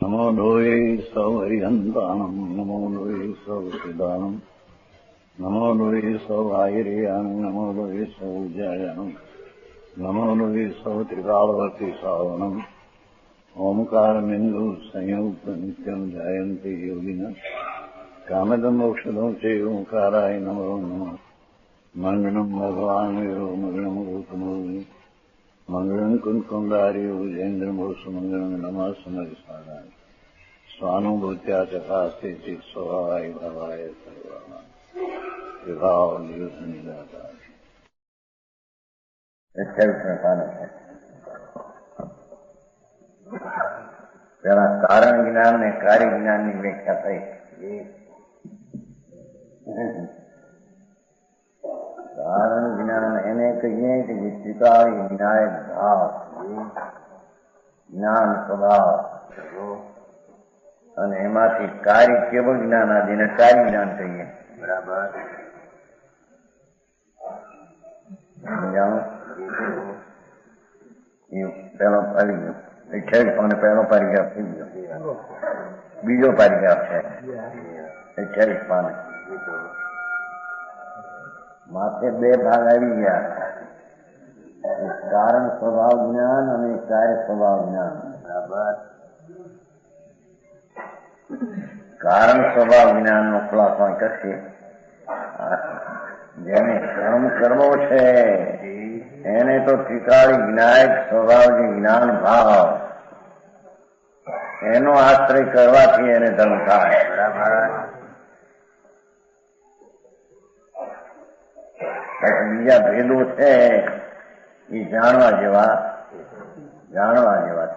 नमो लोये सौहरिहन्ताणम् नमो लोये सौसिदानम् नमो लोये सौभागिर्यानम् नमो लोये सौजायानम् नमो लोये सौत्रिकालवर्ति सावनम् ओंकारमिन्दु संयुक्त नित्यम् जायन्ते योगिनः कामदमोक्षदं च ओंकाराय नमो नमः मङ्गलम् भगवान् वीरो मङ्गलम् गौतमोऽग्नि मंगलम कुंकुंडारी उजेन्द्रमोसु मंगलम नमः समरिसाराय स्वानुभूत्या चकास्ते चित स्वभावाय भवाय सर्वाणा विभाव नियुद्ध निराकार। પેલા કારણ જ્ઞાન ને કાર્ય જ્ઞાન ની વ્યાખ્યા થઈ. કારણ જ્ઞાન એને કહીએ કે જે સ્વીકારી વિનાયક ભાવ જ્ઞાન સ્વભાવ અને એમાંથી કાર્ય કેવળ જ્ઞાન આદિને કાર્ય જ્ઞાન કહીએ. બરાબર સમજાણું? એ પેલો આવી ગયો છેક અને પહેલો પારિગ્રાફ થઈ ગયો. બીજો પારિગ્રાફ છે એ છેક પાને માથે બે ભાગ આવી ગયા. કારણ સ્વભાવ જ્ઞાન અને કાર્ય સ્વભાવ જ્ઞાન. બરાબર કારણ સ્વભાવ જ્ઞાન નો ખુલાસો કરશે. જેને કર્મો છે એને તો ત્રિકાળી વિનાયક સ્વભાવ જે જ્ઞાન ભાવ એનો આશ્રય કરવાથી એને ધર્મ થાય. બરાબર બીજા ભેદો છે એ જાણવા જેવા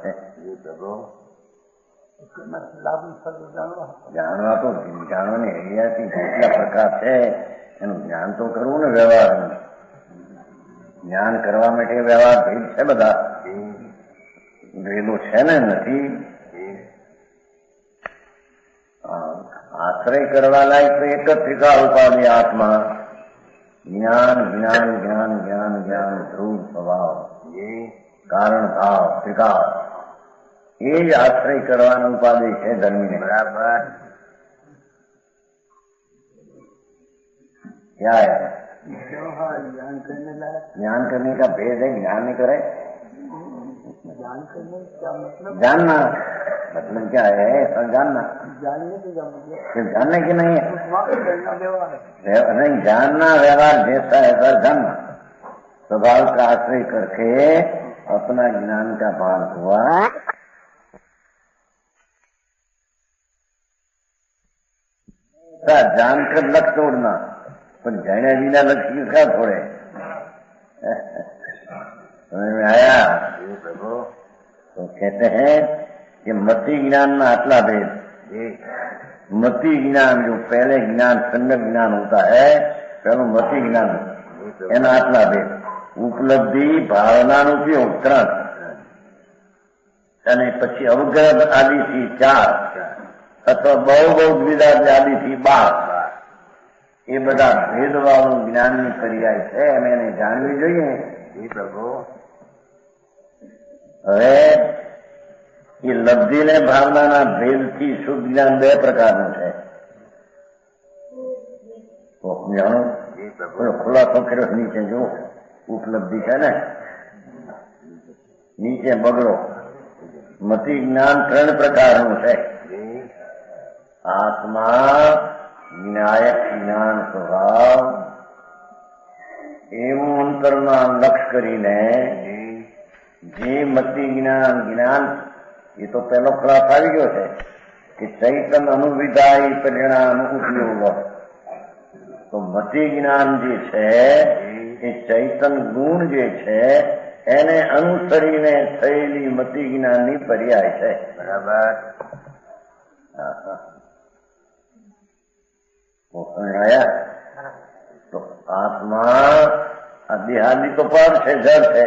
છે. જાણવાની હૈયાથી જેટલા પ્રકાર છે એનું જ્ઞાન તો કરવું ને. વ્યવહાર જ્ઞાન કરવા માટે વ્યવહાર ભેદ છે, બધા ભેદો છે ને નથી. આશ્રય કરવા લાયક તો એક જ ત્રિકાળ ઉપાધિ આત્મા જ્ઞાન જ્ઞાન જ્ઞાન જ્ઞાન જ્ઞાન ધ્રુવ સ્વભાવ કારણ ભાવ ત્રિકાળ એ જ આશ્રય કરવાનું ઉપાધિ છે ધર્મીને. બરાબર क्या है ज्ञान करने का भेद है. ज्ञान नहीं करे ज्ञान करने का मतलब जानना. मतलब क्या है? जानना. जानने की क्या मतलब? सिर्फ जानने की नहीं है. व्यवहार नहीं, जानना व्यवहार जैसा है सर जानना. स्वभाव का आश्रय करके अपना ज्ञान का भान हुआ. जानकर लक तोड़ना पर जाने बिना लक्ष्य किसका छोड़े. समझ में आया? तो कहते हैं कि मति ज्ञान में आटला भेद. मति ज्ञान जो पहले ज्ञान संगत ज्ञान होता है, पहले मति ज्ञान एना आटला भेद. उपलब्धि भावना નો ઉપયોગ 3 અને પછી અવગ્રહ આદિથી 4 અથવા બહુ દ્વિધા આદિથી 12 એ બધા ભેદવાળું જ્ઞાનની પર્યાય છે અને એને જાણવી જોઈએ. હવે એ લબ્ધિ ને ભાવનાના ભેદથી શુદ્ધ જ્ઞાન 2 પ્રકારનું છે. જાણો ખુલાસો કર્યો નીચે જો ઉપલબ્ધિ છે ને નીચે બગડો. મતિ જ્ઞાન 3 પ્રકારનું છે. આત્મા વિનાયક જ્ઞાન સ્વભાવ એવું અંતરમાં લક્ષ કરીને જે મતિ જ્ઞાન એ તો પેલો ખલાસ આવી ગયો છે કે ચૈતન અનુવિધાય પરિણામ ઉપયોગ. તો મતિ જ્ઞાન જે છે એ ચૈતન ગુણ જે છે એને અનુસરીને થયેલી મતિ જ્ઞાનની પર્યાય છે. બરાબર આયા? તો આત્મા આ દેહાદી તો પર છે, જળ છે.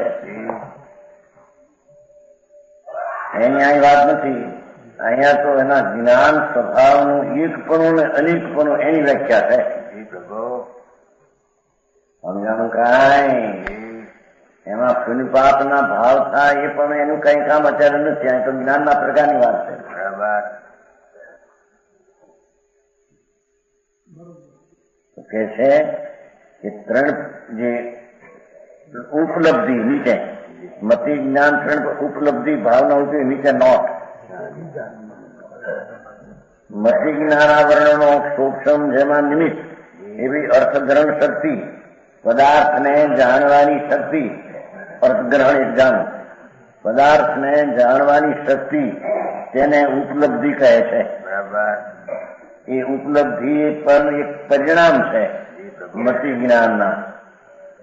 એની અહીં વાત નથી. અહીંયા તો એના જ્ઞાન સ્વભાવનું એકપણું ને અનેકપણું એની વ્યાખ્યા છે. સમજાણું કાંઈ? એમાં પુણ્યપાપના ભાવ થાય એ પણ એનું કઈ કામ અત્યારે નથી. આ તો જ્ઞાનના પ્રકારની વાત છે. બરાબર. કે છે કે ત્રણ જે ઉપલબ્ધિ નીચે મતિ જ્ઞાન ત્રણ ઉપલબ્ધિ ભાવના હોતી નીચે નોટ મતિ જ્ઞાનાવરણનો સૂક્ષ્મ જેમાં નિમિત્ત એવી અર્થગ્રહણ શક્તિ, પદાર્થને જાણવાની શક્તિ, અર્થગ્રહણ એક જાણ, પદાર્થને જાણવાની શક્તિ તેને ઉપલબ્ધિ કહે છે. બરાબર. એ ઉપલબ્ધિ પણ એક પરિણામ છે મતિ જ્ઞાનના,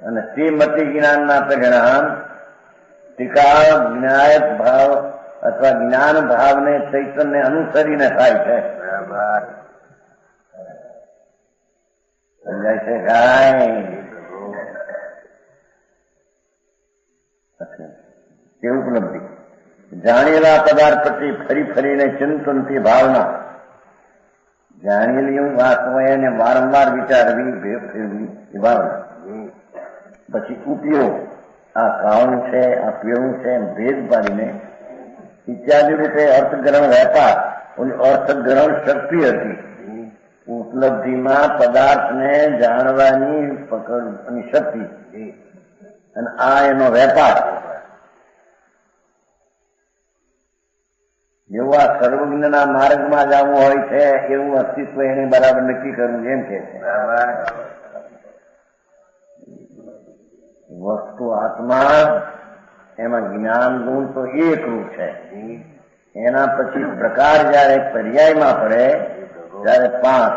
અને તે મતિ જ્ઞાનના પરિણામ ટીકા જ્ઞાયક ભાવ અથવા જ્ઞાન ભાવને ચૈતન્ય અનુસરીને થાય છે. બરાબર. સમજાય છે કાંઈ? તે ઉપલબ્ધિ જાણેલા પદાર્થ પ્રત્યે ફરી ફરીને ચિંતનથી ભાવના, જાણેલી વાત હોય એને વારંવાર વિચારવી, ફેરવી એ ભાવના. પછી ઉપયોગ, આ કામ છે, આ પીણું છે, ભેદ પાડીને ઇત્યાદિ રૂપે અર્થગ્રહણ વેપાર, અર્થગ્રહણ શક્તિ હતી ઉપલબ્ધિમાં પદાર્થને જાણવાની પકડવાની શક્તિ, અને આ એનો વેપાર. જેવું આ સર્વજ્ઞના માર્ગમાં જવું હોય છે એવું અસ્તિત્વ એને બરાબર નક્કી કરવું એમ કે છે. વસ્તુ આત્મા, એમાં જ્ઞાન ગુણ તો એકરૂપ છે. એના પછી પ્રકાર જયારે પર્યાયમાં પડે ત્યારે 5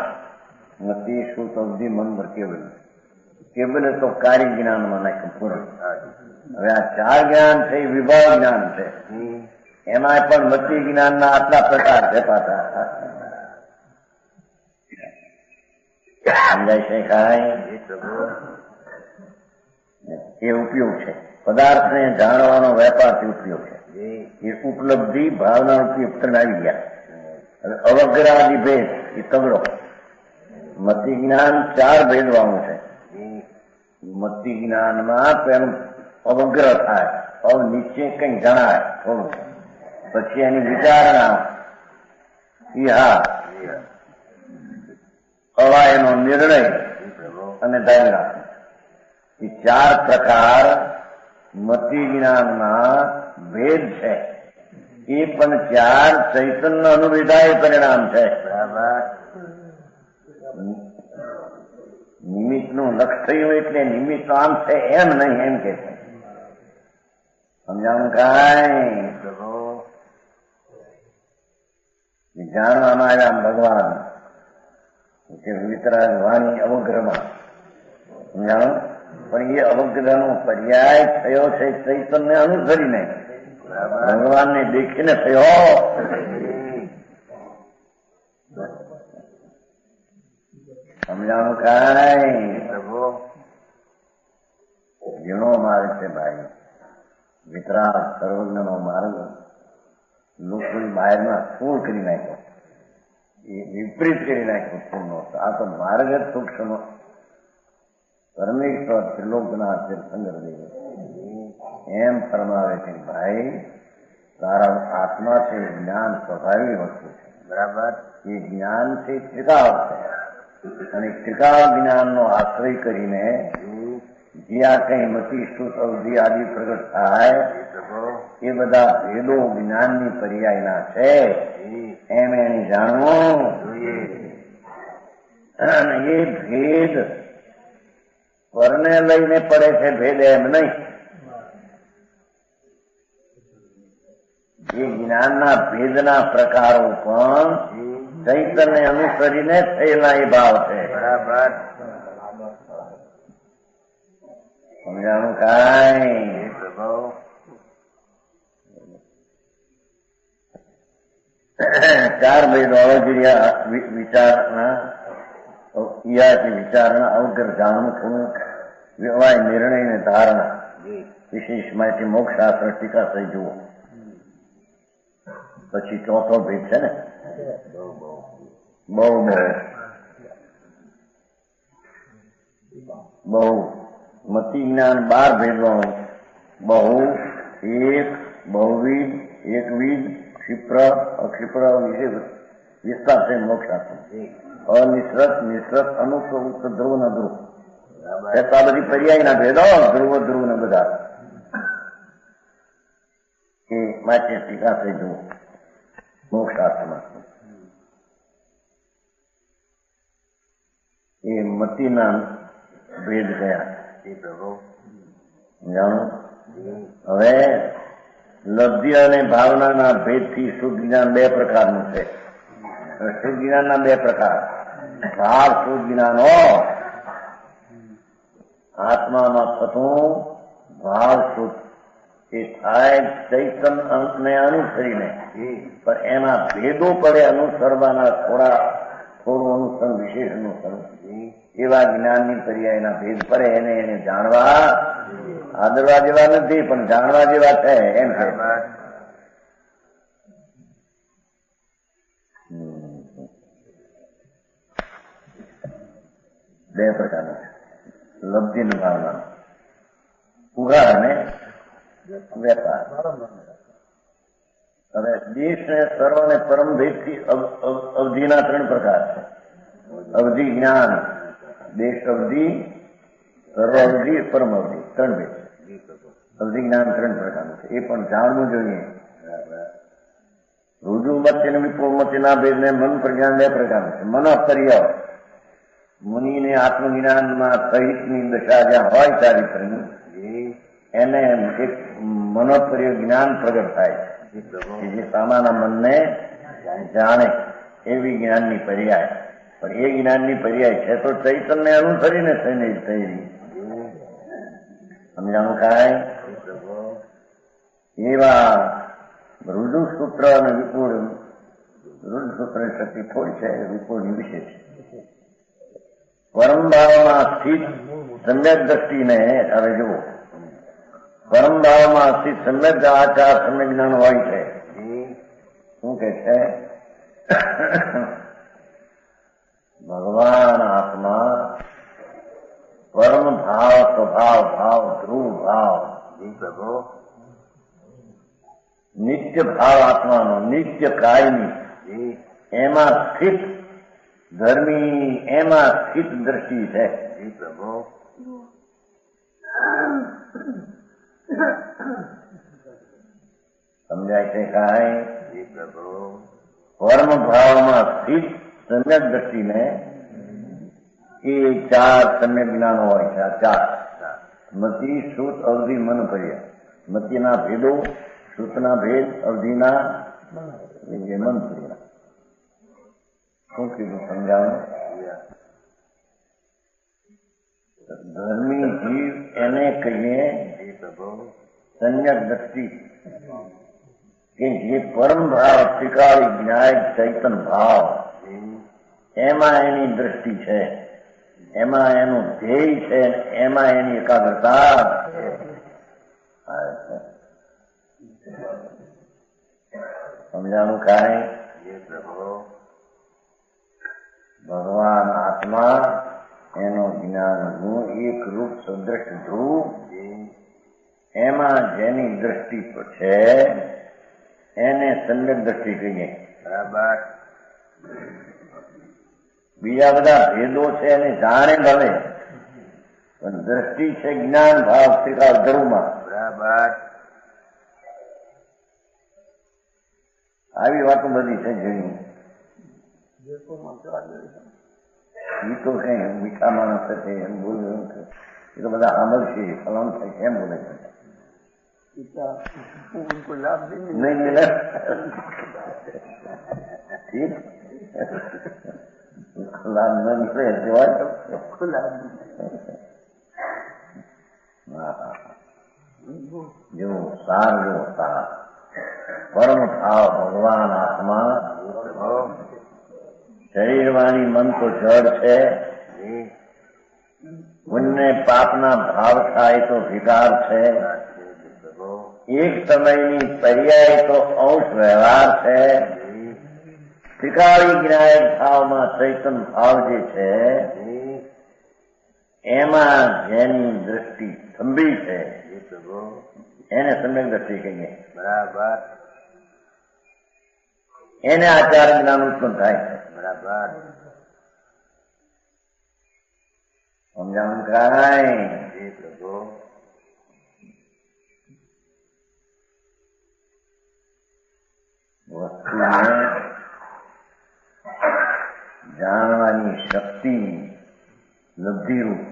મતિ, શ્રુત, અવધિ, મન, કેવલ. કેવલ તો કાર્ય જ્ઞાનમાં નાખ્યું પૂર્ણ. હવે આ 4 જ્ઞાન છે એ વિભાગ જ્ઞાન છે. એમાં પણ મતિ જ્ઞાનના આટલા પ્રકાર છે પાછા. સમજાય છે કાંઈ? એ ઉપયોગ છે. પદાર્થને જાણવાનો વેપારથી ઉપયોગ છે. એ ઉપલબ્ધિ ભાવના ઉપયોગ ત્રણ આવી ગયા. હવે અવગ્રહાદિ ભેદ એ તગડો. મતિ જ્ઞાન 4 ભેદવાનું છે. મતિ જ્ઞાનમાં પેલું અવગ્રહ થાય, હવે નીચે કઈ જણાય થોડું, પછી એની વિચારણા, હવા એનો નિર્ણય અને ધારણા. એ 4 પ્રકાર મતિ જ્ઞાનમાં ભેદ છે. એ પણ 4 ચૈતન્ય અનુવિધાય પરિણામ છે. નિમિત્તનું લક્ષ થયું એટલે નિમિત્ત આમ છે એમ નહીં, એમ કે છે. સમજાવું કાંઈ? જાણવામાં આવ્યા ભગવાન કે વિતરાગ વાણી અવગ્રહમાં, સમજાણું? પણ એ અવગ્રહનો પર્યાય થયો છે ચૈતન્ય અનુસરીને, ભગવાનને દેખીને થયો. સમજાણું કાંઈ? ઝીણો માર્ગ છે ભાઈ, વિતરાગ સર્વજ્ઞનો માર્ગ લોકોની બહારમાં સ્થૂળ કરી નાખ્યો, એ વિપરીત કરી નાખ્યો સ્થૂળનો. આ તો માર્ગ જ સૂક્ષ્મ પરમેશ્વર ત્રિલોકના તીર્થંકર દેવ એમ ફરમાવે છે ભાઈ તારા આત્મા છે જ્ઞાન સ્વાભાવિક વસ્તુ છે. બરાબર. એ જ્ઞાન છે ત્રિકાળ છે, અને ત્રિકાળ જ્ઞાનનો આશ્રય કરીને જે આ કઈ મતિ, શ્રુત, અવધિ આદિ પ્રગટ થાય એ બધા ભેદો જ્ઞાનની પર્યાયના છે એમ એને જાણવું. અને એ ભેદ પરને લઈને પડે છે ભેદ, એમ નહીં. એ જ્ઞાનના ભેદના પ્રકારો પણ ચૈતન્ય અનુસરીને થયેલા એ ભાવ છે. બરાબર. સમજાણું કાંઈ? 4 ભેદો અવગર્યા વિચારણા, વિચારણા, અવગ્ર જાણવું થોડું, વ્યવહાર, નિર્ણય ને ધારણા. વિશેષ માહિતી મોક્ષશાસ્ત્ર ટીકા થઈ જુઓ. પછી 4થો ભેદ છે ને, બહુ મતિ જ્ઞાન 12 ભેદવાનું, बहु, एक, बहुविध, एकविध, क्षिप्र, अक्षिप्र विषय विस्तार से मोक्ष आते हैं। अनिश्रत, निश्रत, अनुक्त, ध्रुव न ध्रुव, ऐसा बड़ी पर्यायના ભેદો ધ્રુવ ધ્રુવ ને બધા એ માટે ટીકા થઈ જવું મોક્ષાર્થમાં એ મતિના ભેદ ગયા જાણો હવે લબ્ધિ અને ભાવનાના ભેદથી શુદ્ધ જ્ઞાન બે પ્રકારનું છે શુદ્ધ જ્ઞાનના બે પ્રકાર ભાવ શુદ્ધ જ્ઞાન હોય આત્મામાં થતું ભાવ શુદ્ધ એ થાય ચૈતન અંકને અનુસરીને પણ એમાં ભેદો પડે અનુસરવાના થોડું અનુસરણ વિશેષ અનુસરણ એવા જ્ઞાનની પર્યાયના ભેદ પડે એને જાણવા આદરવા જેવા નથી પણ જાણવા જેવા છે એમ છે બે પ્રકારના લબ્ધિ ની ભાવના ઉઘાડ અને વેપાર હવે દેશ ને સર્વ અને પરમ ભેદથી અવધિના ત્રણ પ્રકાર છે અવધિ જ્ઞાન દેશ અવધિ સર્વ અવધિ પરમ અવધિ ત્રણ ભેદ અવધિ જ્ઞાન ત્રણ પ્રકારનું છે એ પણ જાણવું જોઈએ રુજુ મત અને વિપુલ મતના ભેદને મન પ્રજ્ઞાન બે પ્રકારનું છે મન પર્ય મુનિને આત્મજ્ઞાનમાં સહિતની દશા જ્યાં હોય ચારિત્રની એને એક મનોપર્ય જ્ઞાન પ્રગટ થાય છે જે સામાના મનને જાણે એવી જ્ઞાનની પર્યાય પણ એ જ્ઞાનની પર્યાય છે તો ચૈતનને અનુસરીને થઈને થઈ રહી સમજાણું કાંઈ એવા રુજુ સૂત્ર અને વિપુલ રુજુ સૂત્રની શક્તિ થોડી છે વિપુલની વિશેષ પરમ ભાવમાં સ્થિત સમ્યક દ્રષ્ટિને હવે જુઓ પરમ ભાવમાં સ્થિત સમ્યક આચાર સમ્યક જ્ઞાન હોય છે શું કે છે ભગવાન આત્મા પરમ ભાવ સ્વભાવ ભાવ ધ્રુવ ભાવ નિત્ય ભાવ આત્માનો નિત્ય કાયમી એમાં સ્થિત ધર્મી એમાં સ્થિત દ્રષ્ટિ છે સમજાય છે કાંઈ પરમ ભાવમાં સ્થિત સમ્યક દ્રષ્ટિને એ ચાર સમ્યક જ્ઞાન હોય છે આ ચાર મતિ શ્રુત અવધિ મન પર્ય મતિના ભેદો શ્રુતના ભેદ અવધિના મન પર્ય શું કીધું સમજાવું ધર્મી જીવ એને કહીએ સમ્યક દ્રષ્ટિ કે જે પરમ ભાવ ત્રિકાળી જ્ઞાય ચૈતન ભાવ એમાં એની દ્રષ્ટિ છે એમાં એનું ધ્યેય છે એમાં એની એકાગ્રતા સમજાણું કાંઈ ભગવાન આત્મા એનો જ્ઞાનનું એક રૂપ સદ્રષ્ટ ધ્રુવ એમાં જેની દ્રષ્ટિ છે એને સમ્યક દ્રષ્ટિ કહીએ બરાબર બીજા બધા ભેદો છે એને જાણે ભલે પણ દ્રષ્ટિ છે જ્ઞાન ભાવ ત્રિકાળ ધ્રુવમાં બરાબર આવી વાતો બધી છે જેની એ તો કઈ મીઠા માણસ છે એમ બોલ્યું એ તો બધા સાંભળશે ફલાણ થાય એમ બોલે છે उनको लाभ नहीं मिला ठीक लाभ न मिले सबको लाभ जो सार जो होता परम भाव भगवान आत्मा शरीर वाणी मन तो जड़ है पुण्य पापना भाव થાય તો વિકાર છે એક સમયની પર્યાય તો અંશ વ્યવહાર છે ત્રિકાળી જ્ઞાયક ભાવમાં ચૈતન ભાવ જે છે એમાં જેની દ્રષ્ટિ થંભી છે એને સમ્યક દ્રષ્ટિ કહીએ. બરાબર એને આ ચાર જ્ઞાન ઉત્પન્ન થાય છે. બરાબર સમજાણું કાંઈ? જી પ્રભુ વસ્તુને જાણવાની શક્તિ લબ્ધિરૂપ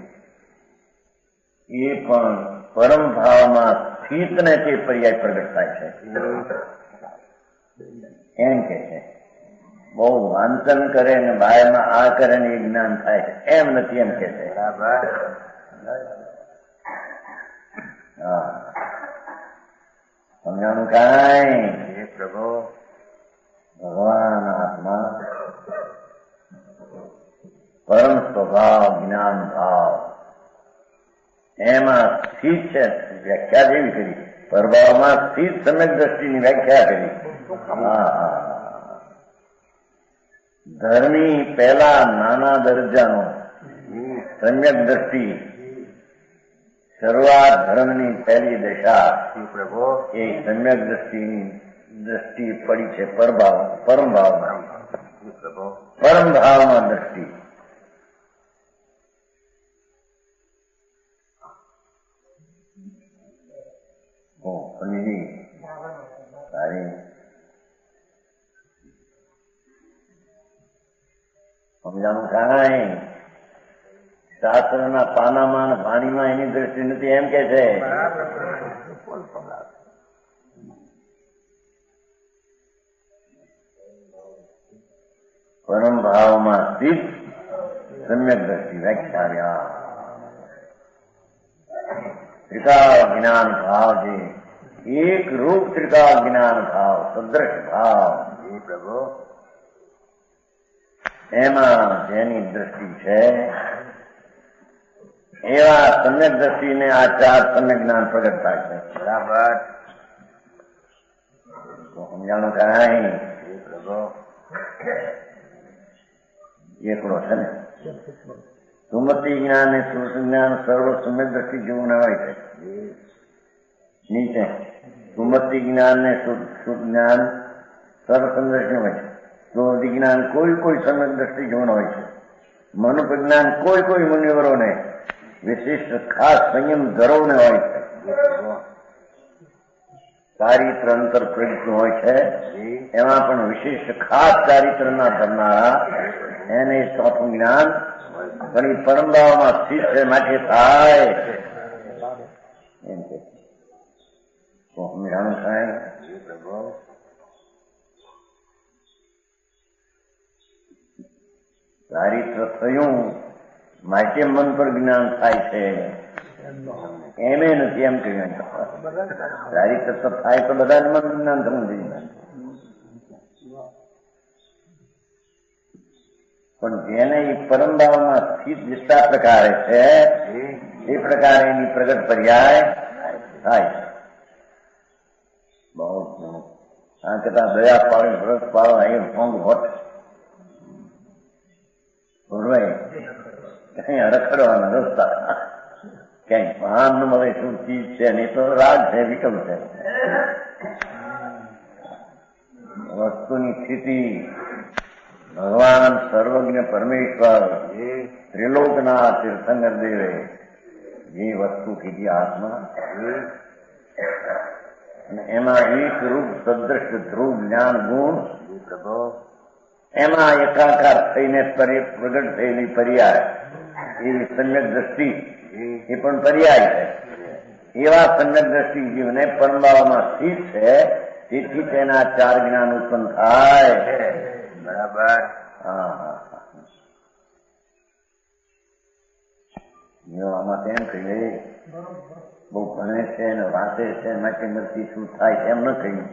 એ પણ પરમ ભાવમાં સ્થિતને તે પર્યાય પ્રગટ થાય છે એમ કે છે. બહુ વાંચન કરે ને બાયમાં આ કરે ને એ જ્ઞાન થાય છે એમ નથી એમ કે છે. બરાબર હા સમજાણું કાંઈ? જી પ્રભુ ભગવાન આત્મા પરમ સ્વભાવ જ્ઞાન ભાવ એમાં સ્થિત છે. વ્યાખ્યા જેવી કરી પરભાવમાં સ્થિત સમ્યક દ્રષ્ટિની વ્યાખ્યા કરી. ધર્મી પહેલા નાના દરજાનો સમ્યક દ્રષ્ટિ શરૂઆત ધર્મની પહેલી દશા જી પ્રભુ એ સમ્યક દ્રષ્ટિની દ્રષ્ટિ પડી છે પરમ ભાવમાં. જી પ્રભુ પરમ ભાવમાં દ્રષ્ટિ સારી સમજાણું કાંઈ? શાસ્ત્રના પાનામાં અને પાણીમાં એની દ્રષ્ટિ નથી એમ કે છે. પરમ ભાવમાં સ્થિત સમ્યક દ્રષ્ટિ વ્યાખ્યા ત્રિકાળ જ્ઞાન ભાવ છે. એક રૂપ ત્રિકાળ જ્ઞાન ભાવ સદ્રશ ભાવ જી પ્રભુ એમાં જેની દ્રષ્ટિ છે એવા સમ્યક દ્રષ્ટિને આ ચાર સમ્યક જ્ઞાન પ્રગટ થાય છે. બરાબર સમજાણું કાંઈ? જી પ્રભુ એકડો છે ને સુમતિ જ્ઞાન અને સુરત જ્ઞાન સર્વ સમ્યક દ્રષ્ટિ જેવું ના હોય છે. નીચે સુમતિ જ્ઞાન ને સુત જ્ઞાન સર્વ સમદ્રષ્ટિ હોય છે. સુમતિ જ્ઞાન કોઈ સમ્યક દ્રષ્ટિ જેવું હોય છે. મનુ જ્ઞાન કોઈ મુનિવરોને વિશિષ્ટ ખાસ સંયમ ધરોને હોય છે. ચારિત્ર અંતર પ્રગટ હોય છે એમાં પણ વિશિષ્ટ ખાસ ચારિત્રના ધરનારા એને ચોથું જ્ઞાન ઘણી પરંપરાઓમાં સ્થિત છે માટે થાય એમ કે સમજાણું સાહેબ? જી પ્રભુ ચારિત્ર થયું માટે મન પર જ્ઞાન થાય છે એમે નથી એમ કહ્યું. ચારિત્ર તો થાય તો બધાને મન જ્ઞાન થવું જોઈએ. પણ જેને એ પરંપરામાં સ્થિત વિસ્તાર પ્રકારે છે એ પ્રકારે એની પ્રગટ પર્યાય થાય છે. બહુ આ કરતા દયા પાડી વ્રત પાડો અહીં ભોંગ હોત કઈ રખડવાના રસ્તા ક્યાંય ભાન ન મળે શું ચીજ છે નહીં તો રાગ છે વિકલ્પ છે. વસ્તુની સ્થિતિ ભગવાન સર્વજ્ઞ પરમેશ્વર ત્રિલોકના તીર્થંકર દેવે જે વસ્તુ કીધી હાથમાં અને એમાં એક રૂપ સદ્રશ ધ્રુવ જ્ઞાન ગુણ એમાં એકાકાર થઈને પ્રગટ થયેલી પર્યાય એવી સમ્યક દ્રષ્ટિ એ પણ પર્યાય છે. એવા સમ્યક દ્રષ્ટિ જીવને પરમભાવમાં સ્થિત છે તેથી તેના ચાર જ્ઞાન ઉત્પન્ન થાય. બરાબર હા આમાં તેમ કહીએ બહુ ભણે છે ને વાંચે છે માટે નથી શું થાય એમ ન કહ્યું.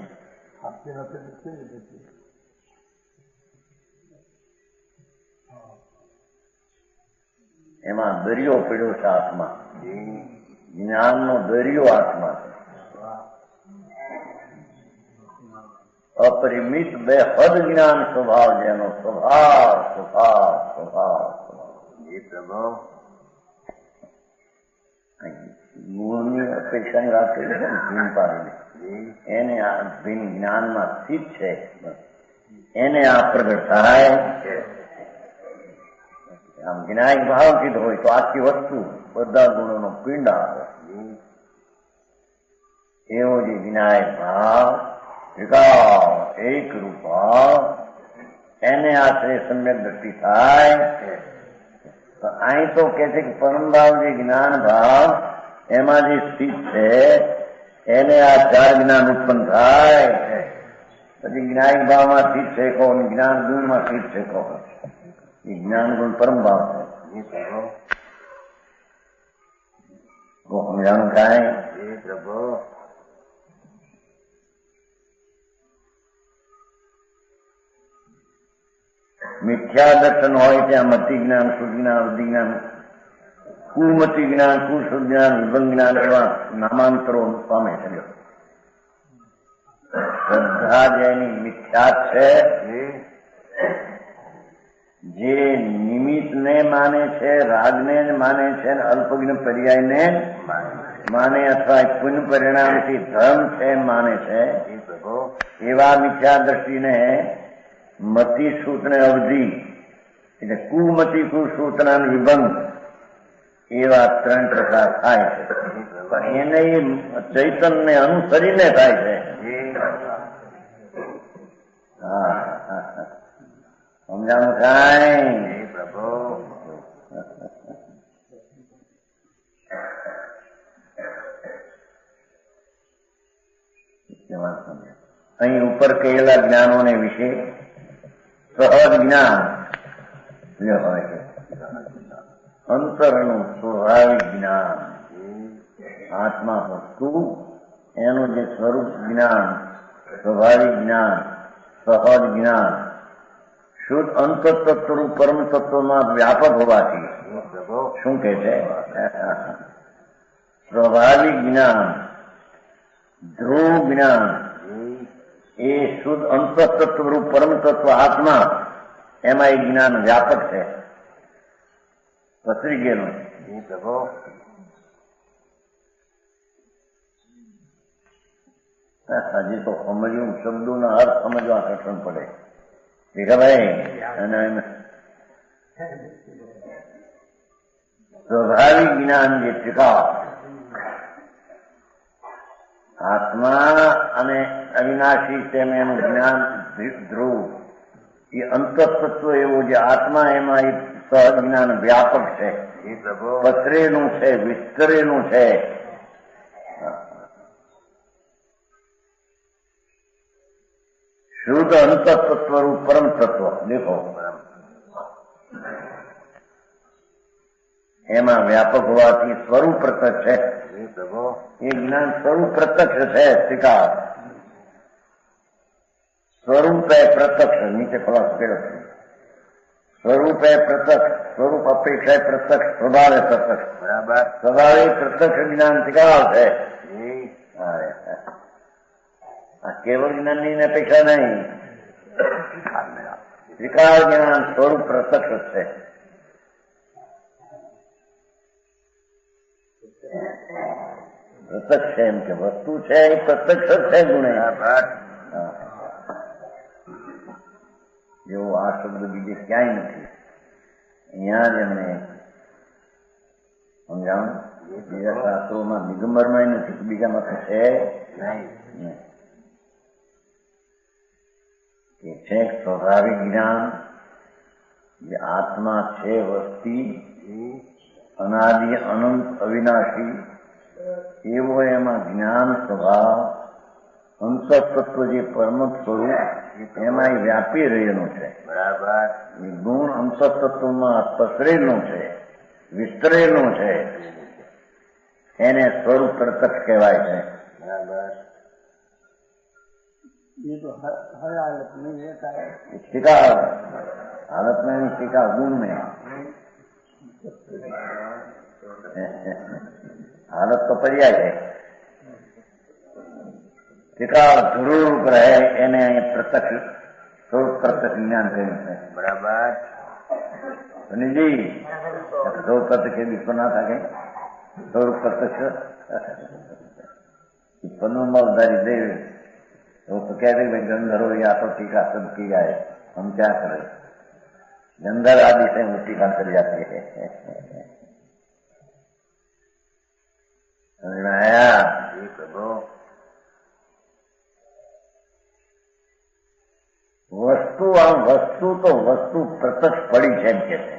એમાં દરિયો પડ્યો છે આત્મા. જ્ઞાનનો દરિયો આત્મા છે. અપરિમિત બે હદ જ્ઞાન સ્વભાવ જેનો સ્વભાવ સ્વભાવ સ્વભાવ સ્વભાવ જી પ્રભુ ગુણની અપેક્ષાની વાત કરી છે ને ભીમ પાડીને, એને આ ભીમ જ્ઞાનમાં સ્થિત છે, એને આ પ્રગટ થાય. આમ વિનાયક ભાવ કીધો હોય તો આખી વસ્તુ બધા ગુણોનો પિંડ આવે. એવો જે વિનાયક ભાવ વિકાસ એક રૂપા એને આશરે સમ્યક દ્રષ્ટિ થાય. તો અહીં તો કે છે કે પરમ ભાવ જે જ્ઞાન ભાવ એમાં જે સ્થિત છે એને આ ચાર જ્ઞાન ઉત્પન્ન થાય. પછી જ્ઞાનિક ભાવમાં સ્થિત છે કહો, જ્ઞાન ગુણમાં સ્થિત છે કહો. એ જ્ઞાન ગુણ પરમ ભાવ છે. સમજાણું કાંઈ? પ્રભુ મિથ્યા દર્શન હોય ત્યાં મતિ જ્ઞાન, સુજ્ઞાન, વિજ્ઞાન, કુમતિ જ્ઞાન, કુસુજ્ઞાન, વિભંગ જ્ઞાન એવા નામાંતરો પામે છે. શ્રદ્ધા જેની મિથ્યા છે, જે નિમિત્તને માને છે, રાગને માને છે, અલ્પજ્ઞ પર્યાયને માને અથવા પુણ્ય પરિણામથી ધર્મ છે માને છે, એવા મિથ્યા દ્રષ્ટિને મતિ સૂત ને અવધિ એટલે કુમતિ કુસૂતના વિભંગ એવા ત્રણ પ્રકાર થાય છે. પણ એને ચૈતન્ય અનુસરીને થાય છે. સમજાણું કાંઈ? પ્રભુ અહીં ઉપર કહેલા જ્ઞાનોને વિશે સહજ જ્ઞાન જે હોય છે, અંતરનું સ્વાભાવિક જ્ઞાન, આત્મા વસ્તુ એનું જે સ્વરૂપ જ્ઞાન, સ્વાભાવિક જ્ઞાન, સહજ જ્ઞાન, શુદ્ધ અંતતત્વરૂપ પરમ તત્વમાં વ્યાપક હોવાથી શું કે છે? સ્વાભાવિક જ્ઞાન, ધ્રુવ જ્ઞાન એ શુદ્ધ અંતતત્વરૂપ પરમ તત્વ આત્મા, એમાં એ જ્ઞાન વ્યાપક છે, પસરી ગયેલું. હજી તો સમજવું, શબ્દોના અર્થ સમજવા કઠણ પડે. ભાઈ અને સ્વાભાવિક જ્ઞાન જે ટીકા આત્મા અને અવિનાશી તેમ એનું જ્ઞાન ધ્રુવ, એ અંતતત્વ એવું જે આત્મા એમાં એ સહજ જ્ઞાન વ્યાપક છે, પસરેલું છે, વિસ્તરેલું છે. શુદ્ધ અંતતત્વરૂપ પરમ તત્વ દેખો એમાં વ્યાપક હોવાથી સ્વરૂપ પ્રત્યક્ષ છે. એ જ્ઞાન સ્વરૂપ પ્રત્યક્ષ છે. સ્વીકાર સ્વરૂપે પ્રત્યક્ષ, નીચે ખલાસ કર્યો છે. સ્વરૂપે પ્રત્યક્ષ, સ્વરૂપ અપેક્ષા પ્રત્યક્ષ, સ્વભાવે પ્રત્યક્ષ. બરાબર, સ્વભાવે પ્રત્યક્ષ જ્ઞાન સ્વીકાર છે. આ કેવળ જ્ઞાનની અપેક્ષા નહીં, સ્વીકાર જ્ઞાન સ્વરૂપ પ્રત્યક્ષ છે. પ્રત્યક્ષ છે એમ કે વસ્તુ છે એ પ્રત્યક્ષ છે ગુણે. જેવો આ શબ્દ બીજે ક્યાંય નથી. અહીંયા જ એમને સમજાવું, બીજા શાસ્ત્રોમાં દિગંબરમાં નથી, બીજામાં તો છે નહીં. કે છે સ્વાભાવિક જ્ઞાન જે આત્મા છે, વસ્તી અનાદિ અનંત અવિનાશી એવો એમાં જ્ઞાન સ્વભાવ અંતતત્વ જે પરમ સ્વરૂપ એમાં વ્યાપી રહેલું છે. બરાબર, એ ગુણ અંતતત્વમાં પસરેલું છે, વિસ્તરેલું છે, એને સ્વરૂપ પ્રત્યક્ષ કહેવાય છે. બરાબર, ये तो हर हालत में रहता है. शिकार हालत में नहीं, शिकार गुण में. हालत तो पर्याय है. शिकार ધ્રુવ રહે એને પ્રત્યક્ષ સ્વરૂપ પ્રત્યક્ષ જ્ઞાન કહ્યું છે. બરાબર, સુનિજી સ્વરૂપ પ્રત્યક્ષ વિશ્વ ના થાય, સ્વરૂપ પ્રત્યક્ષ पनुमलधारी देव वो तो कहते भाई गंधर्व या तो टीका सब किया है, हम क्या करें, गंधर्व आदि से वो टीका कर जाते हैं। समझ आया? વસ્તુ આમ વસ્તુ તો વસ્તુ પ્રત્યક્ષ પડી છે એમ કે છે,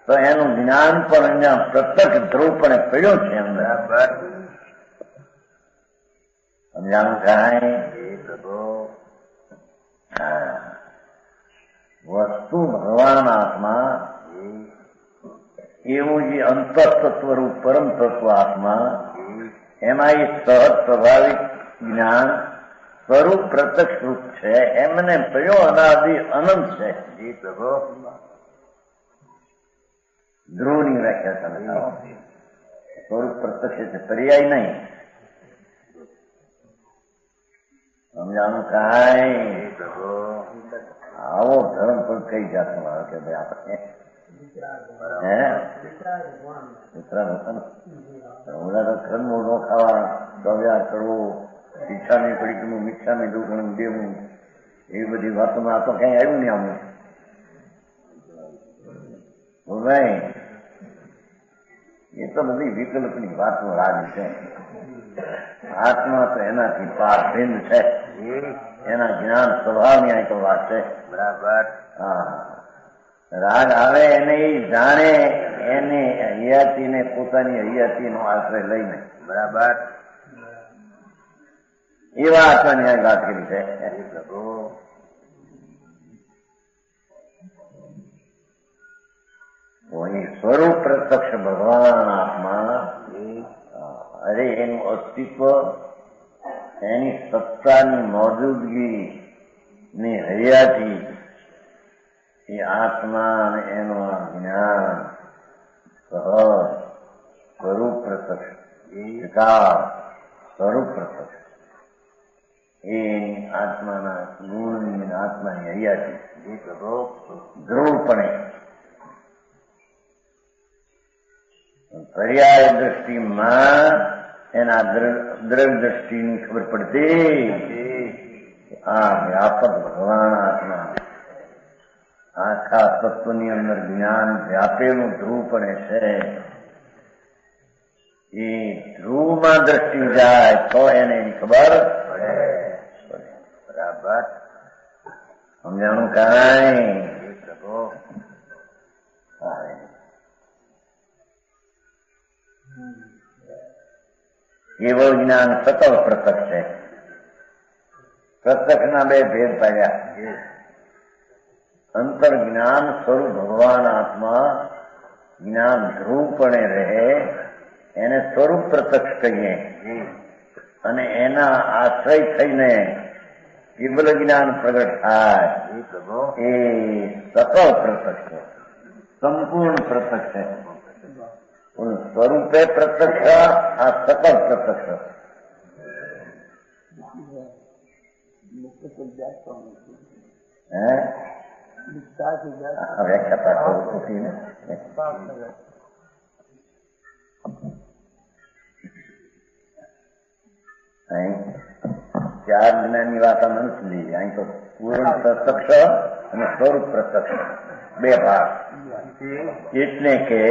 તો એનું જ્ઞાન પણ અહીંયા પ્રત્યક્ષ ધ્રુવપણે પડ્યો છે અંદર. સમજાણું કાંઈ? હા, વસ્તુ ભગવાન આત્મા એવું જે અંતઃતત્વરૂપ પરમ તત્વ આત્મા, એમાં એ સહજ સ્વાભાવિક જ્ઞાન સ્વરૂપ પ્રત્યક્ષ રૂપ છે, એમને પડ્યો અનાદિ અનંત છે. ધ્રુવની વ્યાખ્યા તમે સ્વરૂપ પ્રત્યક્ષ છે, પર્યાય નહીં. સમજાણું કાંઈ? આવો ધર્મ પણ કઈ જાતનો આવે કે ભાઈ આપણે બધા તો ખંડ ન ખાવા, દવ્યા કરવું, શિક્ષાની પડીકનું મિક્ષાની દુગણું દેવું, એવી બધી વાતોમાં આ તો કઈ આવ્યું નહીં અમને. ભાઈ એ તો બધી વિકલ્પની વાતો લાગી છે. આત્મા તો એનાથી પાર ભિન્ન છે, એના જ્ઞાન સ્વભાવની આ તો વાત છે. બરાબર. હા, રાગ આવે એને જાણે, એને હૈયાતીને પોતાની હૈયાતીનો આશ્રય લઈને. બરાબર. એવા આત્માની આ વાત કરી છે. સ્વરૂપ પ્રત્યક્ષ ભગવાન આત્મા, અરે એનું અસ્તિત્વ, એની સત્તાની મોજૂદગી ની હૈયાથી એ આત્મા અને એનું આ જ્ઞાન સહજ સ્વરૂપ પ્રત્યક્ષ, સ્વરૂપ પ્રત્યક્ષ એ આત્માના ગુણની આત્માની હૈયાથી ધ્રુવપણે પર્યાય દ્રષ્ટિમાં એના દ્રવ્ય દ્રષ્ટિની ખબર પડતી. આ વ્યાપક ભગવાન આત્મા આખા તત્વની અંદર જ્ઞાન વ્યાપેલું ધ્રુવપણે છે. એ ધ્રુવમાં દ્રષ્ટિ જાય તો એને ખબર પડે. બરાબર. સમજાણું કાંઈ? કેવળ જ્ઞાન સકલ પ્રત્યક્ષ છે. પ્રત્યક્ષના બે ભેદ પાડ્યા. અંતર જ્ઞાન સ્વરૂપ ભગવાન આત્મા જ્ઞાન ધ્રુવપણે રહે એને સ્વરૂપ પ્રત્યક્ષ કહીએ, અને એના આશ્રય થઈને કેવલ જ્ઞાન પ્રગટ થાય એ સકલ પ્રત્યક્ષ છે, સંપૂર્ણ પ્રત્યક્ષ છે. સ્વરૂપે પ્રત્યક્ષ, આ સકલ પ્રત્યક્ષ. ચાર જ્ઞાનની વાત આમ નથી લીધી. અહીં તો પૂર્ણ પ્રત્યક્ષ અને સ્વરૂપ પ્રત્યક્ષ બે ભાગ. એટલે કે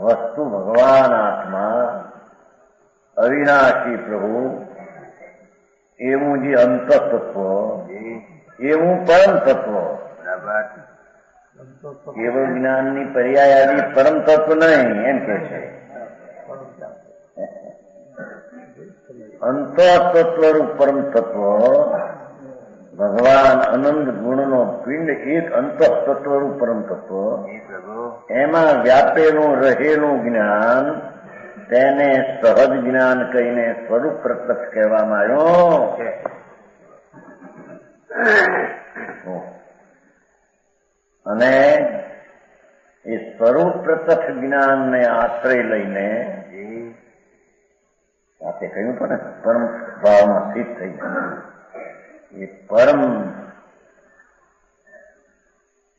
વસ્તુ ભગવાન આત્મા અવિનાશી પ્રભુ એવું જે અંતઃ તત્વ, એવું પરમ તત્વ. કેવળ જ્ઞાનની પર્યાય આદિ પરમ તત્વ નહીં એમ કે છે. અંતઃ તત્વરૂપ પરમ તત્વ ભગવાન અનંત ગુણનો પિંડ, એક અંતઃ તત્વરૂપ પરમ તત્વ, એમાં વ્યાપેલું રહેલું જ્ઞાન, તેને સહજ જ્ઞાન કહીને સ્વરૂપ પ્રત્યક્ષ કહેવામાં આવ્યો. અને એ સ્વરૂપ પ્રત્યક્ષ જ્ઞાનને આશ્રય લઈને સાથે કહ્યું પણ પરમ ભાવમાં સ્થિત થઈ જાય. એ પરમ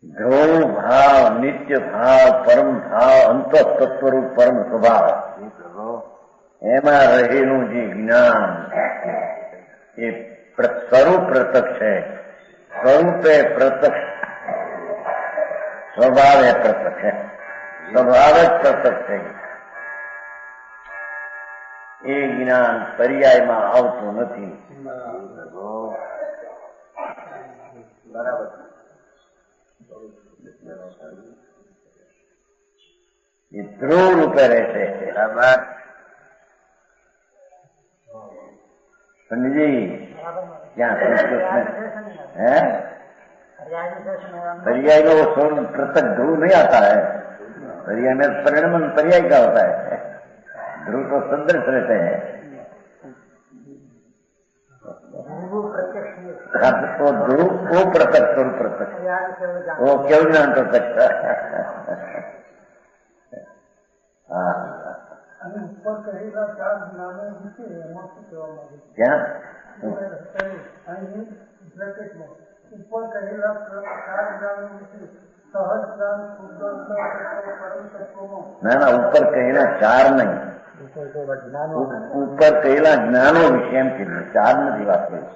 ધ્રુવ ભાવ, નિત્ય ભાવ, પરમ ભાવ, અંત તત્વરૂપ પરમ સ્વભાવ, એમાં રહેલું જે જ્ઞાન એ સ્વરૂપ પ્રત્યક્ષ છે. સ્વરૂપે પ્રત્યક્ષ, સ્વભાવે પ્રત્યક્ષ છે. સ્વભાવ જ પ્રત્યક્ષ છે. એ જ્ઞાન પર્યાયમાં આવતું નથી. બરાબર. એ ધ્રુવ રૂપે રહેશે. બરાબર. સમજી ક્યાં કૃષ્ણ है पर्याय का वो स्वरूप पृथक ध्रुव नहीं आता है. पर्याय में परिणमन पर्याय का होता है. ध्रुव तो सदृश रहते हैं. तो ध्रुव वो प्रत्यक्ष स्वरूप प्रत्यक्ष, वो केवल ज्ञान प्रत्यक्ष. हाँ क्या ઉપર કહેલા 4 જ્ઞાનો વિશે સહજ જ્ઞાન, શુદ્ધ તત્વોનો ના ના, ઉપર કહેલા 4 નહીં, ઉપર કહેલા જ્ઞાનો વિશે એમ કીધું. 4 નથી વાત કરી.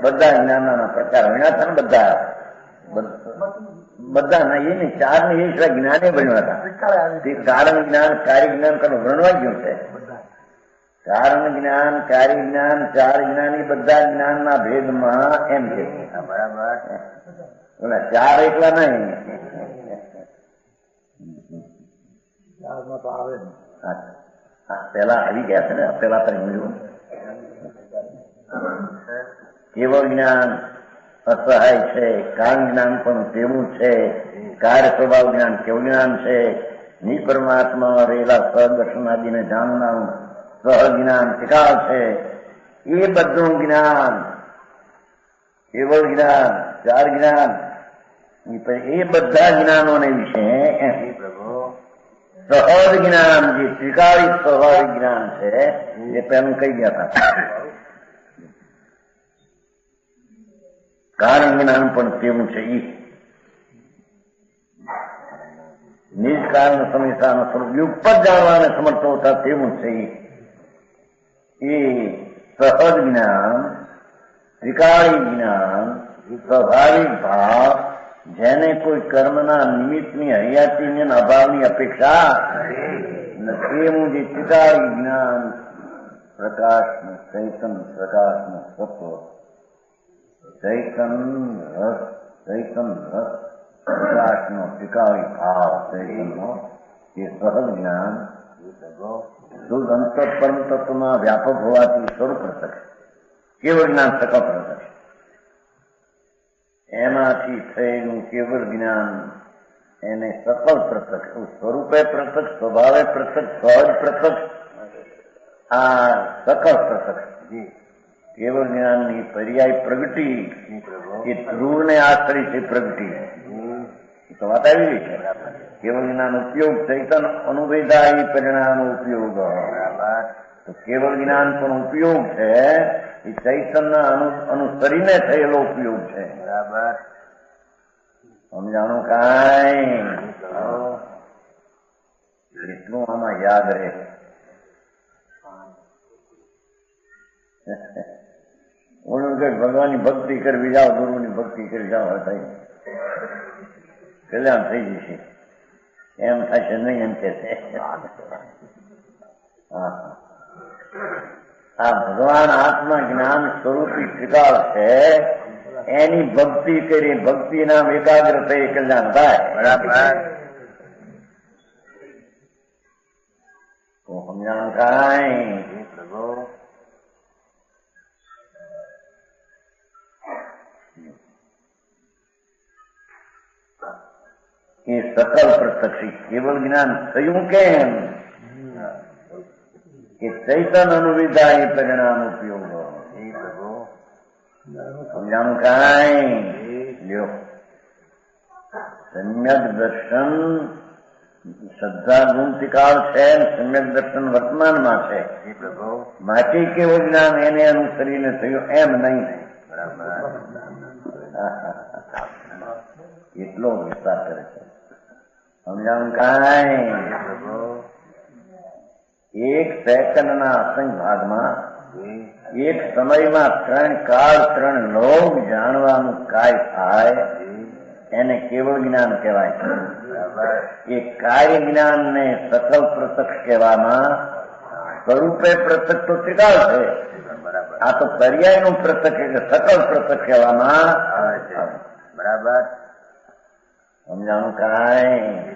બધા જ્ઞાનોના પ્રકાર ભણ્યા હતા ને, બધા ના એ નહીં, 4 ને એ સિવાય જ્ઞાને ભણ્યા હતા. તે કારણ જ્ઞાન, કાર્ય જ્ઞાન કરવું ભણવા ગયું છે. કારણ જ્ઞાન, કાર્ય જ્ઞાન, 4 જ્ઞાન એ બધા જ્ઞાનના ભેદમાં એમ છે. બરાબર. ઓલા 4 એકલા નહીં. પેલા આવી ગયા છે ને, પેલા તમે જોયું. કેવળ જ્ઞાન અસહાય છે, કારણ જ્ઞાન પણ તેવું છે, કાર્ય સ્વભાવ જ્ઞાન કેવું જ્ઞાન છે, નિપરમાત્મા રહેલા સદર્શન આદિને જાણનારું સહજ જ્ઞાન શિકાર છે. એ બધું જ્ઞાન, કેવળ જ્ઞાન, 4 જ્ઞાન, એ બધા જ્ઞાનોને વિશે સહજ જ્ઞાન જે સ્વીકારિત સ્વાભાવિક જ્ઞાન છે એ પહેલું કહી ગયા હતા. કારણ જ્ઞાન પણ તેવું છે. નિજ કારણ સમીસાનો સ્વરૂપ યુગ પર જાણવાને સમર્થ હોતા તેવું છે. એ સહજ જ્ઞાન, સ્વીકારી જ્ઞાન, સ્વાભાવિક ભાવ, જેને કોઈ કર્મના નિમિત્તની હરિયાતીની અભાવની અપેક્ષા એવું જે સ્વીકારી જ્ઞાન, પ્રકાશનું ચૈતન, પ્રકાશનું તત્વ, ચૈતન રસ, પ્રકાશનો સ્વીકારી ભાવ, ચૈતનનો એ સહજ જ્ઞાન શુદ્ધ અંત પરમ તત્વમાં વ્યાપક હોવાથી સ્વરૂપ પ્રત્યક્ષ, કેવળ જ્ઞાન સકલ પ્રત્યક્ષ. એમાંથી થયેલું કેવળ જ્ઞાન એને સકલ પ્રત્યક્ષ, સ્વરૂપે પ્રત્યક્ષ, સ્વભાવે પ્રત્યક્ષ, સહજ પ્રત્યક્ષ, આ સકલ પ્રત્યક્ષ. કેવળ જ્ઞાનની પર્યાય પ્રગતિ એ ધ્રુવને આશ્રય છે. પ્રગતિ એ તો વાત આવી રહી છે. કેવળ જ્ઞાન ઉપયોગ ચૈતન અનુભેદાયી પરિણામ ઉપયોગ. તો કેવળ જ્ઞાન પણ ઉપયોગ છે, એ ચૈતનના અનુસરીને થયેલો ઉપયોગ છે. બરાબર. સમજાણું કાંઈ? એટલું આમાં યાદ રહે. ઓલું કે ભગવાનની ભક્તિ કરવી જાઓ, ગુરુની ભક્તિ કરી જાઓ, થઈ કલ્યાણ થઈ જશે. એમ થશે નહીં એમ કે છે. આ ભગવાન આત્મા જ્ઞાન સ્વરૂપી સ્વીકાર છે, એની ભક્તિ કરી, ભક્તિ નામ એકાગ્ર થઈ કલ્યાણ થાય. બરાબર. તો સમજાણું કાંઈ? એ સકલ પ્રત્યક્ષ કેવળ જ્ઞાન થયું કેમ? કે ચૈતન અનુવિધાય પરિણામ ઉપયોગ. સમજાણું કાંઈ? લ્યો, સમ્યક દર્શન શ્રદ્ધા ગુણતિકાળ છે, સમ્યક દર્શન વર્તમાનમાં છે. બાકી કેવું જ્ઞાન એને અનુસરીને થયું એમ નહીં. એટલો વિસ્તાર કરે છે. સમજાણું કાંઈ? એક સેકન્ડના અસંખ્ય ભાગમાં એક સમયમાં 3 કાળ 3 લોક જાણવાનું કાંઈ થાય એને કેવળ જ્ઞાન કહેવાય છે. એ કાર્ય જ્ઞાનને સકલ પ્રત્યક્ષ કહેવામાં સ્વરૂપે પ્રત્યક્ષ તો ત્રિકાળ છે. આ તો પર્યાયનું પ્રત્યક્ષ એટલે સકલ પ્રત્યક્ષ કહેવામાં આવે છે. બરાબર? સમજાણું કાંઈ?